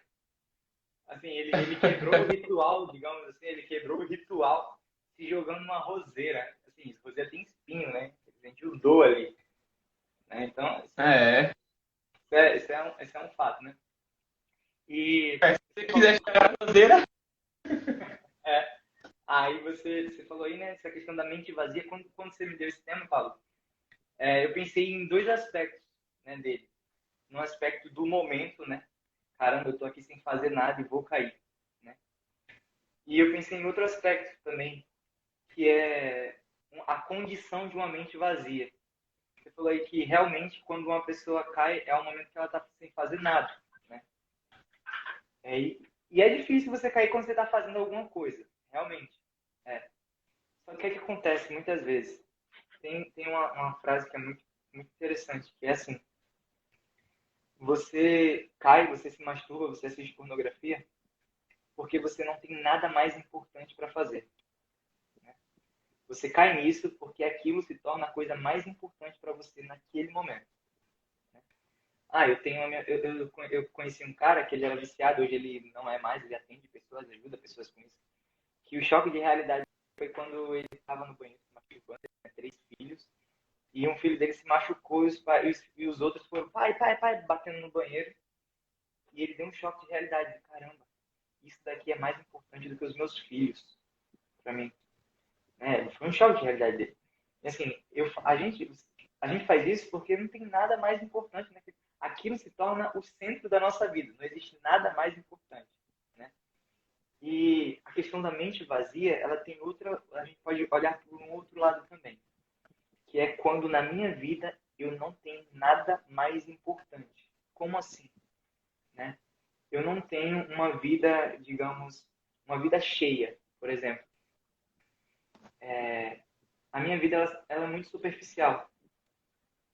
Assim, ele quebrou o ritual, digamos assim, ele quebrou o ritual se jogando numa roseira. Assim, roseira tem espinho, né? A gente usou ali. Né? Então, É. isso é um fato, né? E Se você você quiser falou, chegar na bandeira, é, aí você falou aí, né, essa questão da mente vazia. Quando você me deu esse tema, Paulo, eu pensei em dois aspectos, né, dele. No aspecto do momento, né? Caramba, eu tô aqui sem fazer nada e vou cair, né? E eu pensei em outro aspecto também, que é a condição de uma mente vazia. Você falou aí que realmente quando uma pessoa cai é o momento que ela está sem fazer nada, né? E é difícil você cair quando você está fazendo alguma coisa, realmente. É. Só que o que, é que acontece muitas vezes? Tem uma frase que é muito interessante, que é assim: você cai, você se masturba, você assiste pornografia, porque você não tem nada mais importante para fazer. Né? Você cai nisso porque aquilo se torna a coisa mais importante para você naquele momento. Né? Eu tenho eu conheci um cara que ele era viciado, hoje ele não é mais, ele atende pessoas, ajuda pessoas com isso. Que o choque de realidade foi quando ele estava no banheiro se machucando, ele tinha 3 filhos, e um filho dele se machucou e os outros foram, pai, batendo no banheiro, e ele deu um choque de realidade. Caramba, isso daqui é mais importante do que os meus filhos, para mim. Foi um choque de realidade dele. E assim, a gente faz isso porque não tem nada mais importante, né? Aquilo se torna o centro da nossa vida. Não existe nada mais importante, né? E a questão da mente vazia, ela tem outra, a gente pode olhar por um outro lado também, que é quando na minha vida eu não tenho nada mais importante. Como assim, né? Eu não tenho uma vida, digamos, uma vida cheia, por exemplo. A minha vida ela é muito superficial,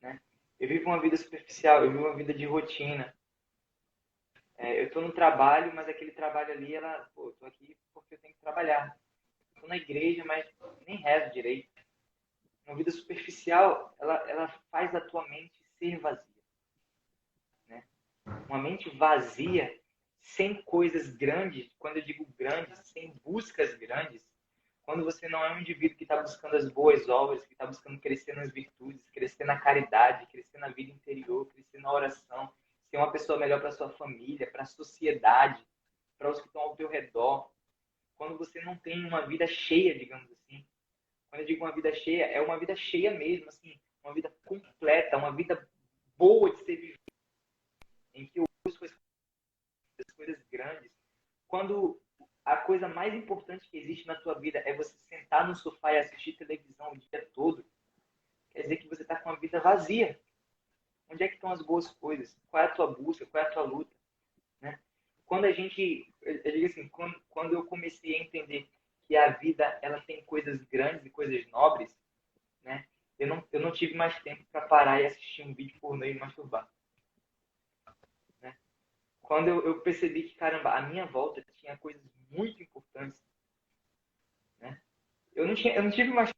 né? Eu vivo uma vida superficial, eu vivo uma vida de rotina. Eu estou no trabalho, mas aquele trabalho ali, eu tô aqui porque eu tenho que trabalhar. Estou na igreja, mas nem rezo direito. Uma vida superficial, ela faz a tua mente ser vazia, né? Uma mente vazia, sem coisas grandes, quando eu digo grandes, sem buscas grandes, quando você não é um indivíduo que está buscando as boas obras, que está buscando crescer nas virtudes, crescer na caridade, crescer na vida interior, crescer na oração, ser uma pessoa melhor para sua família, para a sociedade, para os que estão ao teu redor. Quando você não tem uma vida cheia, digamos assim. Quando eu digo uma vida cheia, é uma vida cheia mesmo, assim, uma vida completa, uma vida boa de ser vivida, em que eu busco as coisas grandes. Quando a coisa mais importante que existe na tua vida é você sentar no sofá e assistir televisão o dia todo, quer dizer que você está com a vida vazia. Onde é que estão as boas coisas? Qual é a tua busca? Qual é a tua luta? Né? Quando a gente, eu digo assim, quando eu comecei a entender que a vida ela tem coisas grandes e coisas nobres, né? Eu não tive mais tempo para parar e assistir um vídeo pornô e me masturbar, né? Quando eu percebi que, caramba, a minha volta tinha coisas muito importantes, né? Eu não tive mais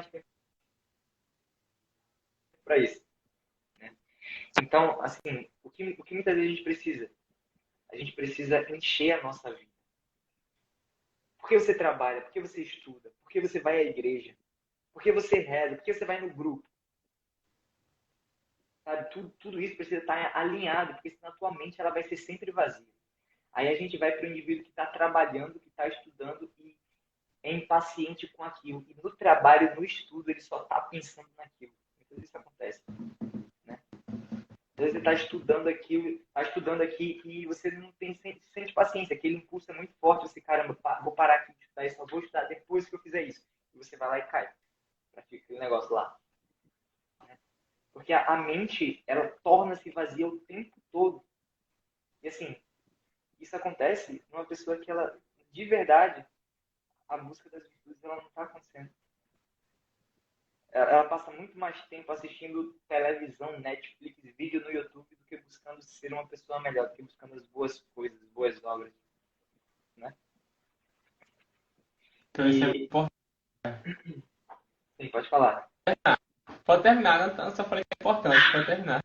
tempo para isso, né? Então, assim, o que muitas vezes a gente precisa? A gente precisa encher a nossa vida. Por que você trabalha? Por que você estuda? Por que você vai à igreja? Por que você reza? Por que você vai no grupo? Sabe? Tudo isso precisa estar alinhado, porque senão a tua mente ela vai ser sempre vazia. Aí a gente vai para o indivíduo que está trabalhando, que está estudando e é impaciente com aquilo. E no trabalho, no estudo, ele só está pensando naquilo. Muitas vezes isso acontece, né? Às vezes você está estudando aquilo, está estudando aqui e você não tem sente paciência. Aquele impulso é muito forte. Você, caramba, vou parar aqui de estudar isso, só vou estudar depois que eu fizer isso. E você vai lá e cai. Para aquele negócio lá. Porque a mente, ela torna-se vazia o tempo todo. E assim, isso acontece numa pessoa que ela, de verdade, a busca das virtudes, ela não está acontecendo. Ela passa muito mais tempo assistindo televisão, Netflix, vídeo no YouTube, do que buscando ser uma pessoa melhor, do que buscando as boas coisas, as boas obras, né? Então isso é E, importante. sim, pode falar. Pode terminar, não, só falei que é importante, pode terminar.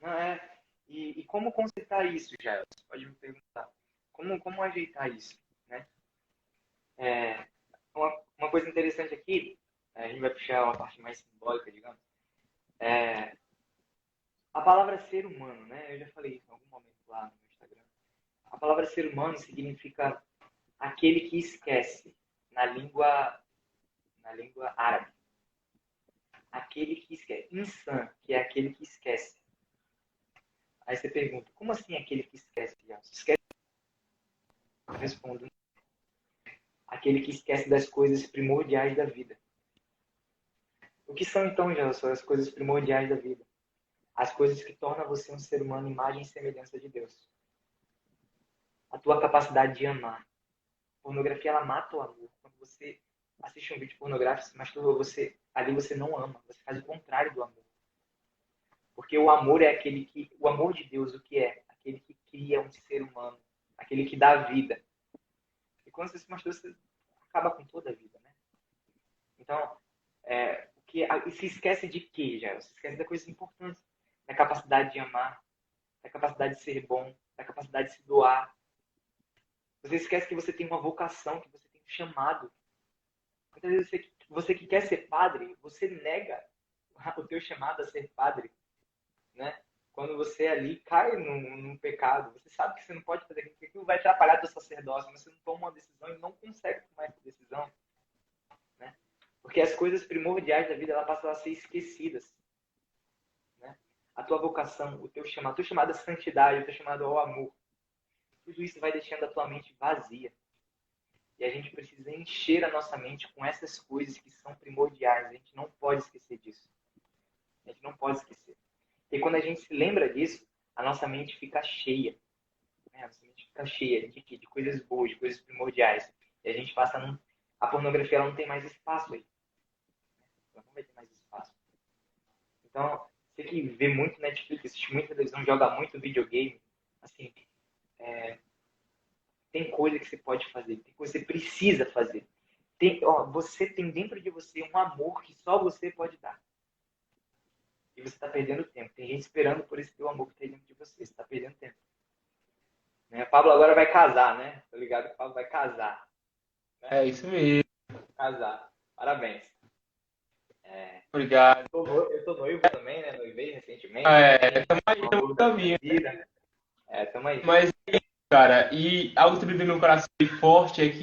Não é? E como consertar isso, já? Você pode me perguntar. Como ajeitar isso, né? É, uma coisa interessante aqui, a gente vai puxar uma parte mais simbólica, digamos. É, a palavra ser humano, né? Eu já falei isso em algum momento lá no meu Instagram. A palavra ser humano significa aquele que esquece na língua árabe. Aquele que esquece. Insan, que é aquele que esquece. Aí você pergunta, como assim aquele que esquece? Esquece? Eu respondo, aquele que esquece das coisas primordiais da vida. O que são então, já as coisas primordiais da vida? As coisas que tornam você um ser humano imagem e semelhança de Deus. A tua capacidade de amar. A pornografia, ela mata o amor. Quando você assiste um vídeo pornográfico, mas ali você não ama. Você faz o contrário do amor. Porque o amor é o amor de Deus, o que é? Aquele que cria um ser humano. Aquele que dá vida. E quando você se masturba, você acaba com toda a vida, né? Então, e se esquece de quê, já? Se esquece da coisa importante. Da capacidade de amar, da capacidade de ser bom, da capacidade de se doar. Você esquece que você tem uma vocação, que você tem um chamado. Muitas vezes você que quer ser padre, você nega o teu chamado a ser padre, né? Quando você ali cai num pecado, você sabe que você não pode fazer aquilo, porque aquilo vai atrapalhar teu sacerdócio, mas você não toma uma decisão e não consegue tomar essa decisão, né? Porque as coisas primordiais da vida, ela passam a ser esquecidas, né? A tua vocação, o teu chamado à santidade, o teu chamado ao amor, tudo isso vai deixando a tua mente vazia. E a gente precisa encher a nossa mente com essas coisas que são primordiais. A gente não pode esquecer disso. A gente não pode esquecer. E quando a gente se lembra disso, a nossa mente fica cheia. Né? A nossa mente fica cheia de quê? De coisas boas, de coisas primordiais. E a gente passa num... A pornografia, ela não tem mais espaço aí. Ela não vai ter mais espaço. Então, você que vê muito Netflix, assiste muita televisão, joga muito videogame, assim, tem coisa que você pode fazer, tem coisa que você precisa fazer. Você tem dentro de você um amor que só você pode dar. E você está perdendo tempo. Tem gente esperando por esse teu amor que tem dentro de você. Você está perdendo tempo. Né? Pablo agora vai casar, né? Tô ligado que o Pablo vai casar. Né? É isso mesmo. Casar. Parabéns. Obrigado. Eu tô noivo também, né? Noivei recentemente. Tamo aí, tamo no caminho. Tamo aí. Mas, cara, e algo que também vem no meu coração bem forte é que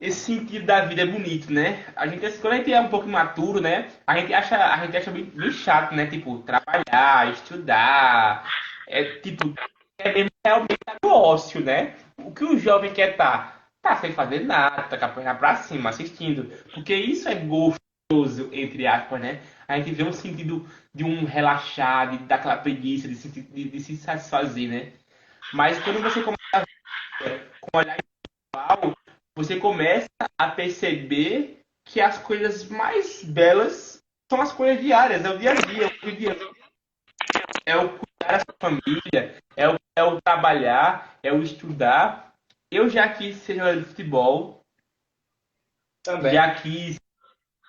esse sentido da vida é bonito, né? Quando a gente é um pouco imaturo, né? A gente acha bem chato, né? Tipo, trabalhar, estudar, tipo, é mesmo realmente tá no ócio, né? O que o jovem quer tá sem fazer nada, tá com a perna pra cima, assistindo. Porque isso é gostoso, entre aspas, né? A gente vê um sentido de um relaxar, de dar aquela preguiça, de se satisfazer, né? Mas quando você começa a ver com um olhar individual, você começa a perceber que as coisas mais belas são as coisas diárias, é o dia a dia, é o cuidar da sua família, é o trabalhar, é o estudar. Eu já quis ser jogador de futebol, Também. já quis,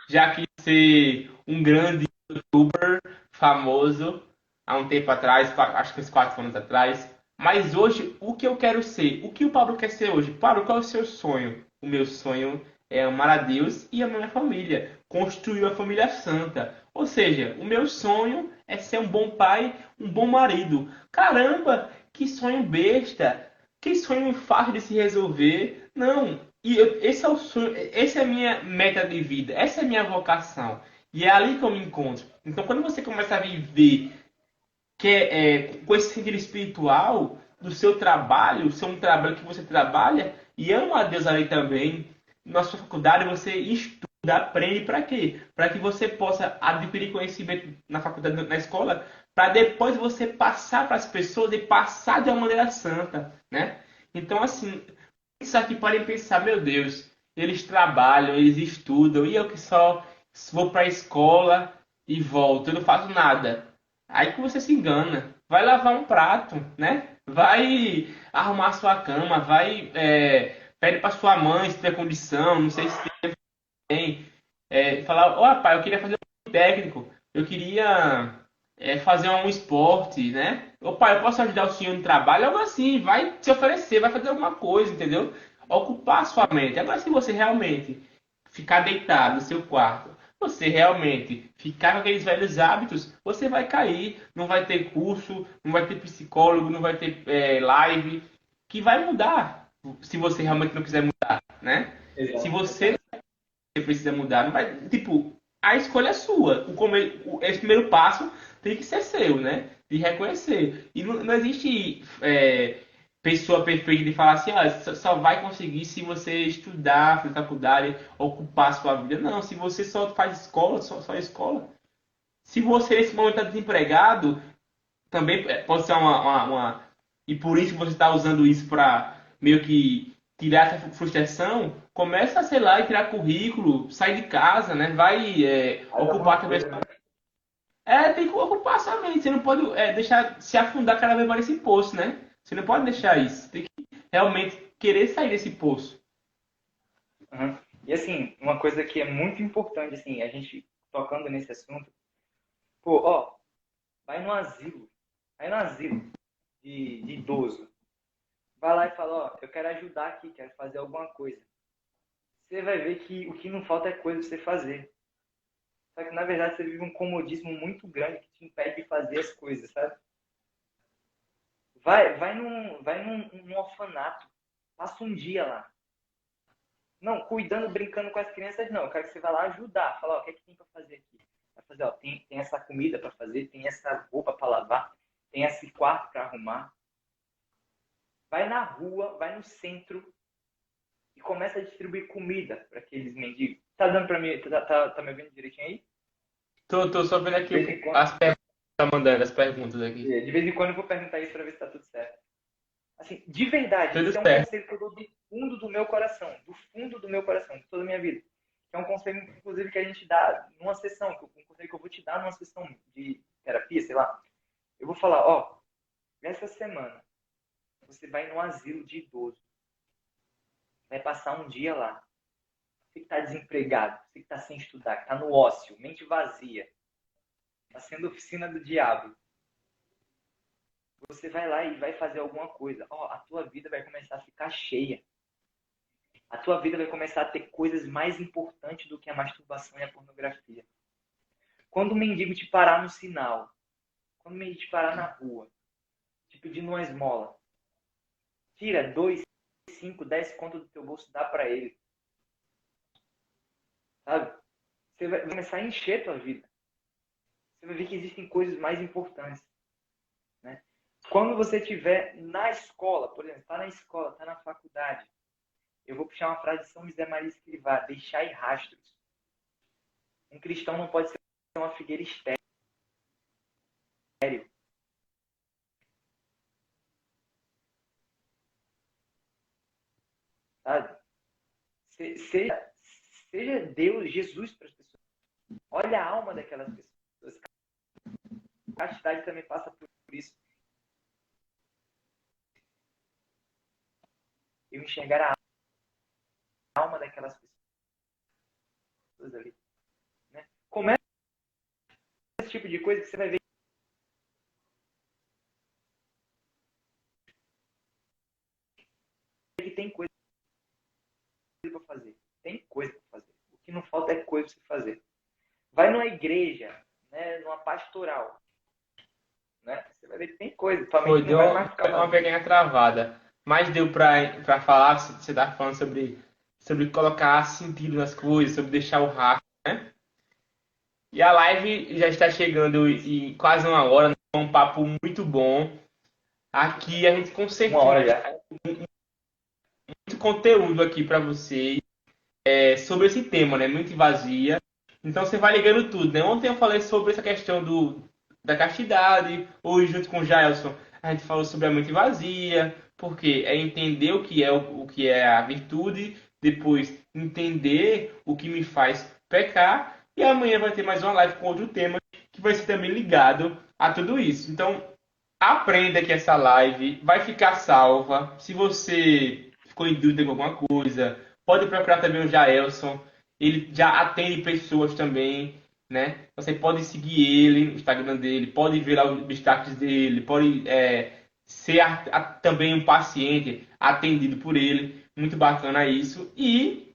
já quis ser um grande youtuber famoso há um tempo atrás, acho que uns 4 anos atrás. Mas hoje, o que eu quero ser? O que o Pablo quer ser hoje? Pablo, qual é o seu sonho? O meu sonho é amar a Deus e a minha família. Construir uma família santa. Ou seja, o meu sonho é ser um bom pai, um bom marido. Caramba, que sonho besta! Que sonho fácil de se resolver. Não. Esse é o sonho, essa é a minha meta de vida, essa é a minha vocação. E é ali que eu me encontro. Então, quando você começa a viver com esse sentido espiritual do seu trabalho, ser um trabalho que você trabalha e ama a Deus ali também, na sua faculdade você estuda, aprende para quê? Para que você possa adquirir conhecimento na faculdade, na escola, para depois você passar para as pessoas e passar de uma maneira santa, né? Então, assim, isso aqui podem pensar, meu Deus, eles trabalham, eles estudam, e eu que só vou para a escola e volto, eu não faço nada. Aí que você se engana. Vai lavar um prato, né? Vai arrumar sua cama, vai pede para sua mãe se tiver condição, não sei se tem, falar, ó pai, eu queria fazer um técnico, eu queria fazer um esporte, né? Ô pai, eu posso ajudar o senhor no trabalho? Algo assim, vai se oferecer, vai fazer alguma coisa, entendeu? Ocupar a sua mente. Agora, se você realmente ficar deitado no seu quarto, você realmente ficar com aqueles velhos hábitos, você vai cair, não vai ter curso, não vai ter psicólogo, não vai ter live, que vai mudar, se você realmente não quiser mudar, né? Se Exato. você precisa mudar. Não vai, tipo, a escolha é sua. Esse primeiro passo tem que ser seu, né? De reconhecer. E não existe pessoa perfeita de falar assim, ah, só vai conseguir se você estudar, fazer faculdade, ocupar a sua vida. Não, se você só faz escola, só escola. Se você nesse momento está desempregado, também pode ser e por isso você está usando isso para meio que tirar essa frustração, começa, sei lá, e tirar currículo, sai de casa, né? Vai Faz ocupar alguma também. coisa, né? Tem que ocupar a sua mente. Você não pode deixar se afundar cada vez mais nesse poço, né? Você não pode deixar isso. Você tem que realmente querer sair desse poço. Uhum. E assim, uma coisa que é muito importante, assim, a gente tocando nesse assunto, pô, ó, vai no asilo, vai no asilo de idoso. Vai lá e fala, ó, eu quero ajudar aqui, quero fazer alguma coisa. Você vai ver que o que não falta é coisa pra você fazer. Só que na verdade você vive um comodismo muito grande que te impede de fazer as coisas, sabe? Vai num orfanato, passa um dia lá. Não, cuidando, brincando com as crianças, não. Eu quero que você vá lá ajudar. Falar, ó, o que é que tem para fazer aqui? Vai fazer, ó, tem essa comida para fazer, tem essa roupa para lavar, tem esse quarto para arrumar. Vai na rua, vai no centro e começa a distribuir comida para aqueles mendigos. Tá dando para mim? Tá me ouvindo direitinho aí? Tô só vendo De aqui vez em quando, as perguntas que tá mandando, as perguntas aqui. de vez em quando eu vou perguntar isso para ver se tá tudo certo. Assim, de verdade, Tudo isso é um certo. conselho que eu dou do fundo do meu coração, do fundo do meu coração, de toda a minha vida. É um conselho, inclusive, que a gente dá numa sessão, um conselho que eu vou te dar numa sessão de terapia, sei lá. Eu vou falar, ó, nessa semana, você vai no asilo de idoso, vai passar um dia lá. Você que está desempregado, você que está sem estudar, que está no ócio, mente vazia, está sendo oficina do diabo. Você vai lá e vai fazer alguma coisa. Ó, a tua vida vai começar a ficar cheia. A tua vida vai começar a ter coisas mais importantes do que a masturbação e a pornografia. Quando o mendigo te parar no sinal, quando o mendigo te parar na rua, te pedindo uma esmola, tira 2, 5, 10 conto do teu bolso e dá para ele. Sabe? Você vai começar a encher a tua vida. Você vai ver que existem coisas mais importantes. Né? Quando você estiver na escola, por exemplo, está na escola, está na faculdade, eu vou puxar uma frase de São José Maria Escrivá, deixai rastros. Um cristão não pode ser uma figueira estéril. Sabe? Seja seja Deus, Jesus para as pessoas. Olha a alma daquelas pessoas. A castidade também passa por isso. Eu enxergar a alma daquelas pessoas ali. Né? Começa esse tipo de coisa que você vai ver que tem coisa para fazer. Tem coisa para fazer. O que não falta é coisa para você fazer. Vai numa igreja, né, numa pastoral. Né? Você vai ver que tem coisa. Tua Foi, mente não deu vai mais ficar uma vazia. pequena travada. Mas deu pra falar, você tá falando sobre colocar sentido nas coisas, sobre deixar o rastro, né? E a live já está chegando em quase uma hora, né? É um papo muito bom. Aqui a gente com Uma certeza hora já. muito conteúdo aqui para vocês sobre esse tema, né? Mente vazia. Então você vai ligando tudo, né? Ontem eu falei sobre essa questão da castidade, hoje junto com o Jailson a gente falou sobre a mente vazia, porque é entender o que é a virtude, depois entender o que me faz pecar, e amanhã vai ter mais uma live com outro tema que vai ser também ligado a tudo isso. Então, aprenda que essa live vai ficar salva. Se você ficou em dúvida com alguma coisa, pode procurar também o Jaelson. Ele já atende pessoas também, né? Você pode seguir ele no Instagram dele, pode ver lá os destaques dele, pode ser também um paciente atendido por ele. Muito bacana isso. E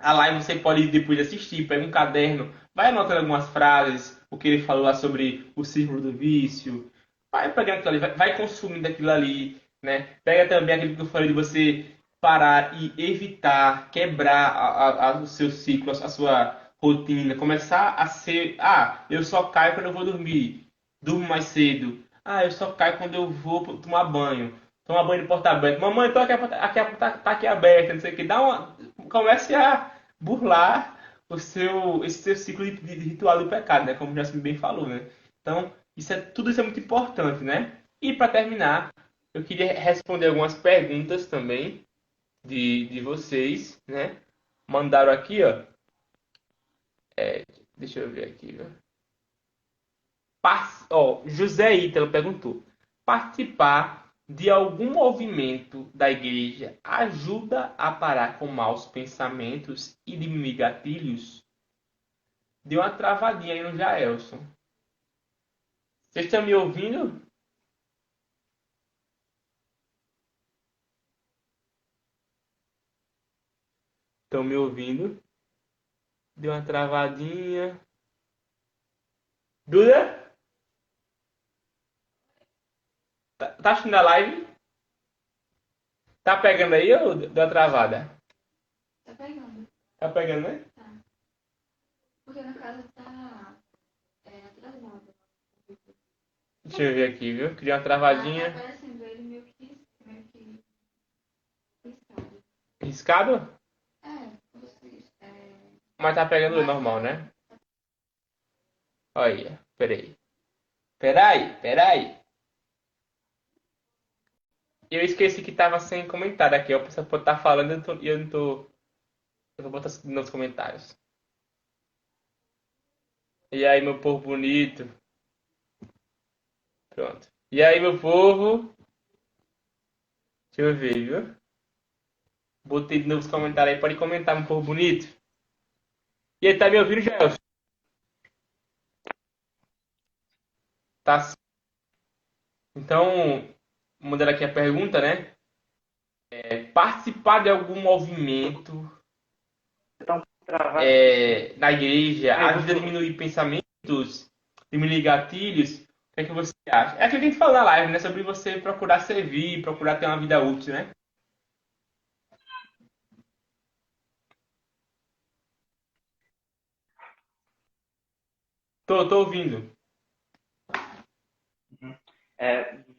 a live você pode depois assistir, pega um caderno, vai anotando algumas frases, o que ele falou lá sobre o círculo do vício. Vai pegando aquilo ali, vai consumindo aquilo ali, né? Pega também aquilo que eu falei de você parar e evitar quebrar o seu ciclo, a sua rotina, começar a ser, eu só caio quando eu vou dormir, durmo mais cedo. Eu só caio quando eu vou tomar banho. Tomar banho de porta aberta. Mamãe, tô aqui, a porta tá aqui aberta, não sei o que. Comece a burlar esse seu ciclo de ritual do pecado, né? Como o Jasmin bem falou, né? Então, tudo isso é muito importante, né? E para terminar, eu queria responder algumas perguntas também de vocês, né? Mandaram aqui, ó. Deixa eu ver aqui, viu? José Ítalo perguntou: participar de algum movimento da igreja ajuda a parar com maus pensamentos e diminuir gatilhos? Deu uma travadinha aí no Jaelson. Vocês estão me ouvindo? Estão me ouvindo? Deu uma travadinha. Duda? Tá assistindo a live? Tá pegando aí ou deu uma travada? Tá pegando. Tá pegando, né? Tá. Porque na casa tá atrasado. Deixa eu ver aqui, viu? Criou uma Tá travadinha. aparecendo ele meio que riscado. Riscado? Vocês. Mas tá pegando normal, né? Olha, peraí. Peraí. Eu esqueci que tava sem comentário aqui. A pessoa pode estar falando e eu não tô. Eu vou botar nos comentários. E aí, meu povo bonito. Pronto. E aí, meu povo. Deixa eu ver, viu? Botei de novo os comentários aí. Pode comentar, meu povo bonito. E aí, tá me ouvindo, Gelson? Tá. Então, mandando aqui a pergunta, né? Participar de algum movimento Tá um pouco travado. na igreja Aí, ajuda a diminuir pensamentos, diminuir gatilhos? O que é que você acha? É aquilo que a gente falou na live, né? Sobre você procurar servir, procurar ter uma vida útil, né? Tô ouvindo.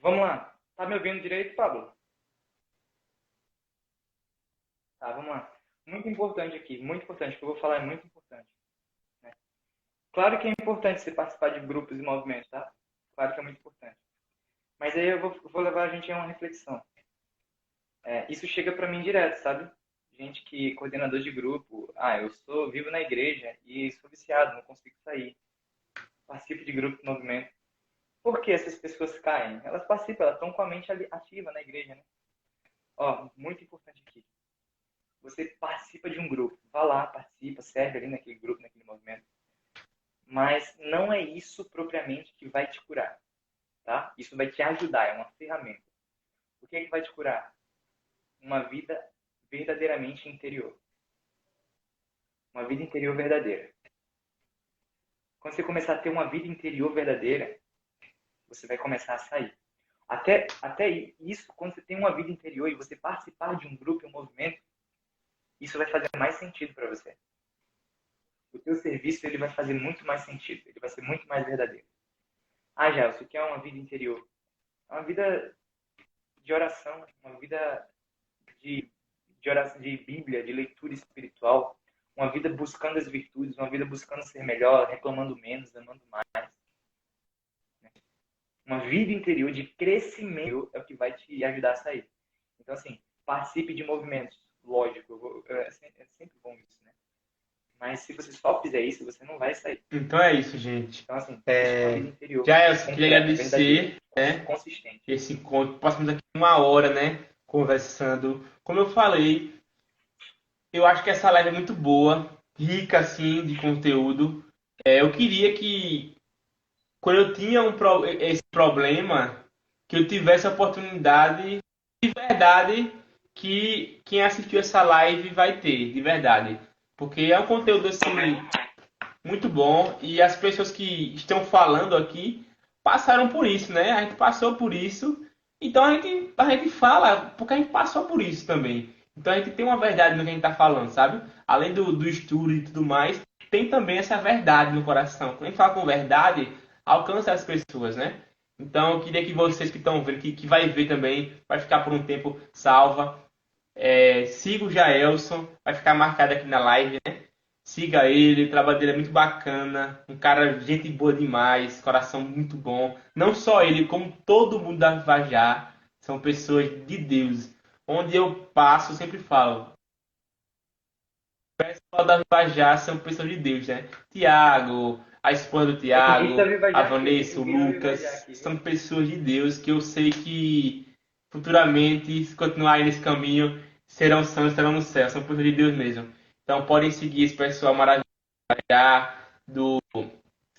Vamos lá. Tá me ouvindo direito, Pablo? Tá, vamos lá. Muito importante aqui, muito importante. O que eu vou falar é muito importante. Né? Claro que é importante você participar de grupos e movimentos, tá? Claro que é muito importante. Mas aí eu vou levar a gente a uma reflexão. Isso chega para mim direto, sabe? gente que, coordenador de grupo, vivo na igreja e sou viciado, não consigo sair. Participo de grupo, movimento. Por que essas pessoas caem? Elas participam, elas estão com a mente ativa na igreja, né? Ó, muito importante aqui. Você participa de um grupo, vá lá, participa, serve ali naquele grupo, naquele movimento. Mas não é isso propriamente que vai te curar, tá? Isso vai te ajudar, é uma ferramenta. O que é que vai te curar? Uma vida verdadeiramente interior. Uma vida interior verdadeira. Quando você começar a ter uma vida interior verdadeira, você vai começar a sair. Até isso, quando você tem uma vida interior e você participar de um grupo, um movimento, isso vai fazer mais sentido para você. O teu serviço ele vai fazer muito mais sentido, ele vai ser muito mais verdadeiro. Já, isso aqui é uma vida interior. É uma vida de oração, uma vida de oração, de Bíblia, de leitura espiritual, uma vida buscando as virtudes, uma vida buscando ser melhor, reclamando menos, amando mais. Uma vida interior de crescimento é o que vai te ajudar a sair. Então, assim, participe de movimentos. Lógico, é sempre bom isso, né? Mas se você só fizer isso, você não vai sair. Então é isso, gente. Então, assim, uma vida interior. Já eu queria agradecer, né, consistente. esse encontro. Passamos aqui 1 hora, né, conversando. Como eu falei, eu acho que essa live é muito boa, rica, assim, de conteúdo. Eu queria que, quando eu tinha esse problema, que eu tivesse a oportunidade, de verdade, que quem assistiu essa live vai ter, de verdade. Porque é um conteúdo, assim, muito bom. E as pessoas que estão falando aqui passaram por isso, né? A gente passou por isso. Então a gente fala porque a gente passou por isso também. Então a gente tem uma verdade no que a gente está falando, sabe? Além do estudo e tudo mais, tem também essa verdade no coração. Quando a gente fala com verdade, alcança as pessoas, né? Então eu queria que vocês que estão vendo, que vai ver também, vai ficar por um tempo salva. Siga o Jaelson, vai ficar marcado aqui na live, né? Siga ele, o trabalho dele é muito bacana, um cara, gente boa demais, coração muito bom. Não só ele, como todo mundo da Vajá, são pessoas de Deus. Onde eu passo, eu sempre falo, o pessoal da Vajá são pessoas de Deus, né? Tiago, a esposa do Tiago, a Vanessa, o Lucas, são pessoas de Deus que eu sei que futuramente, se continuarem nesse caminho, serão santos, estarão no céu, são pessoas de Deus mesmo. Então podem seguir esse pessoal maravilhoso do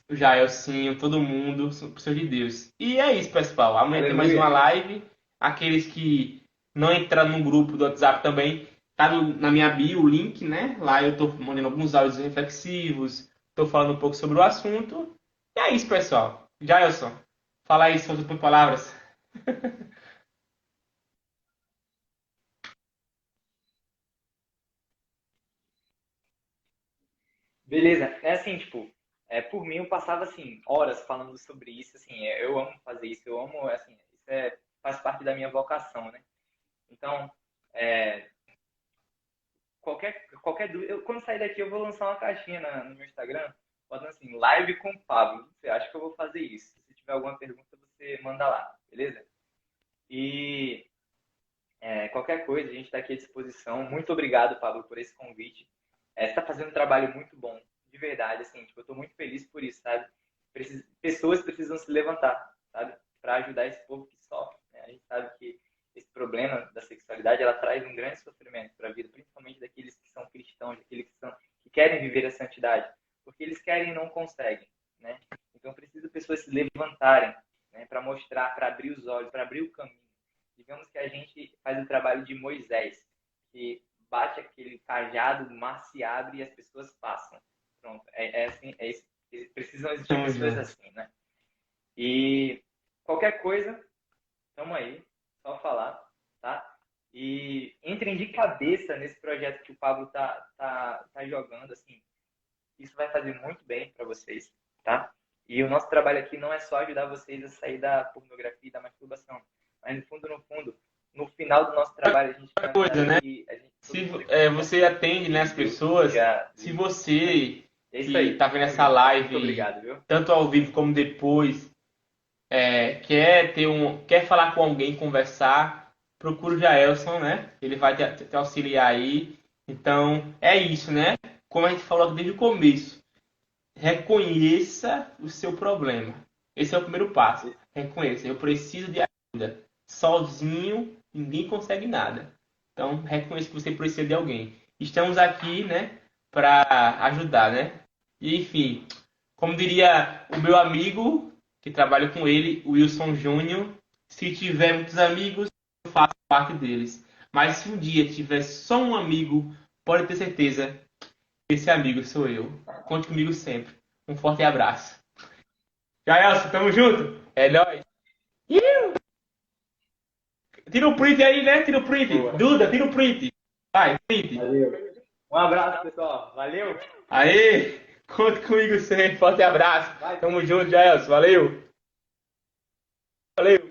Jaelcinho, todo mundo, são pessoas de Deus. E é isso, pessoal. Amanhã tem mais uma live. Aqueles que não entraram no grupo do WhatsApp também, tá na minha bio o link, né? Lá eu tô mandando alguns áudios reflexivos, tô falando um pouco sobre o assunto. E é isso, pessoal. Jaelson, fala aí suas últimas palavras. Beleza, é assim, tipo, por mim eu passava, assim, horas falando sobre isso, assim, eu amo fazer isso, eu amo, assim, faz parte da minha vocação, né? Então, qualquer dúvida, quando sair daqui eu vou lançar uma caixinha no meu Instagram, botando assim, live com o Pablo, você acha que eu vou fazer isso? Se tiver alguma pergunta, você manda lá, beleza? E qualquer coisa, a gente está aqui à disposição. Muito obrigado, Pablo, por esse convite. Você está fazendo um trabalho muito bom, de verdade, assim, tipo, eu estou muito feliz por isso, sabe? Pessoas precisam se levantar, sabe? Para ajudar esse povo que sofre, né? A gente sabe que esse problema da sexualidade, ela traz um grande sofrimento para a vida, principalmente daqueles que são cristãos, daqueles que querem viver a santidade, porque eles querem e não conseguem, né? Então, precisa pessoas se levantarem, né? Para mostrar, para abrir os olhos, para abrir o caminho. Digamos que a gente faz o trabalho de Moisés, que bate aquele cajado, o mar se abre e as pessoas passam. Pronto, assim, isso. Precisam existir pessoas assim, né? E qualquer coisa, estamos aí, só falar, tá? E entrem de cabeça nesse projeto que o Pablo tá jogando, assim. Isso vai fazer muito bem para vocês, tá? E o nosso trabalho aqui não é só ajudar vocês a sair da pornografia e da masturbação, mas no fundo, no final do nosso trabalho a gente vai coisa, né? Se você atende, né, as pessoas, se você que está vendo essa live, obrigado, viu? tanto ao vivo como depois, quer falar com alguém, conversar, procura o Jaelson, né? Ele vai te auxiliar aí. Então, é isso, né? Como a gente falou desde o começo, reconheça o seu problema. Esse é o primeiro passo. Reconheça, eu preciso de ajuda. Sozinho, ninguém consegue nada. Então, reconheça que você precisa de alguém. Estamos aqui, né, para ajudar, né? E, enfim, como diria o meu amigo, que trabalha com ele, o Wilson Júnior, se tiver muitos amigos, eu faço parte deles. Mas se um dia tiver só um amigo, pode ter certeza, esse amigo sou eu. Conte comigo sempre. Um forte abraço. Jaelson, tamo junto? É nóis. Ih, tira o print aí, né? Tira o print. Boa. Duda, tira o print. Vai, print. Valeu. Um abraço, pessoal. Valeu. Aê, conte comigo sempre. Forte abraço. Vai. Tamo junto, Jaelson. Valeu. Valeu.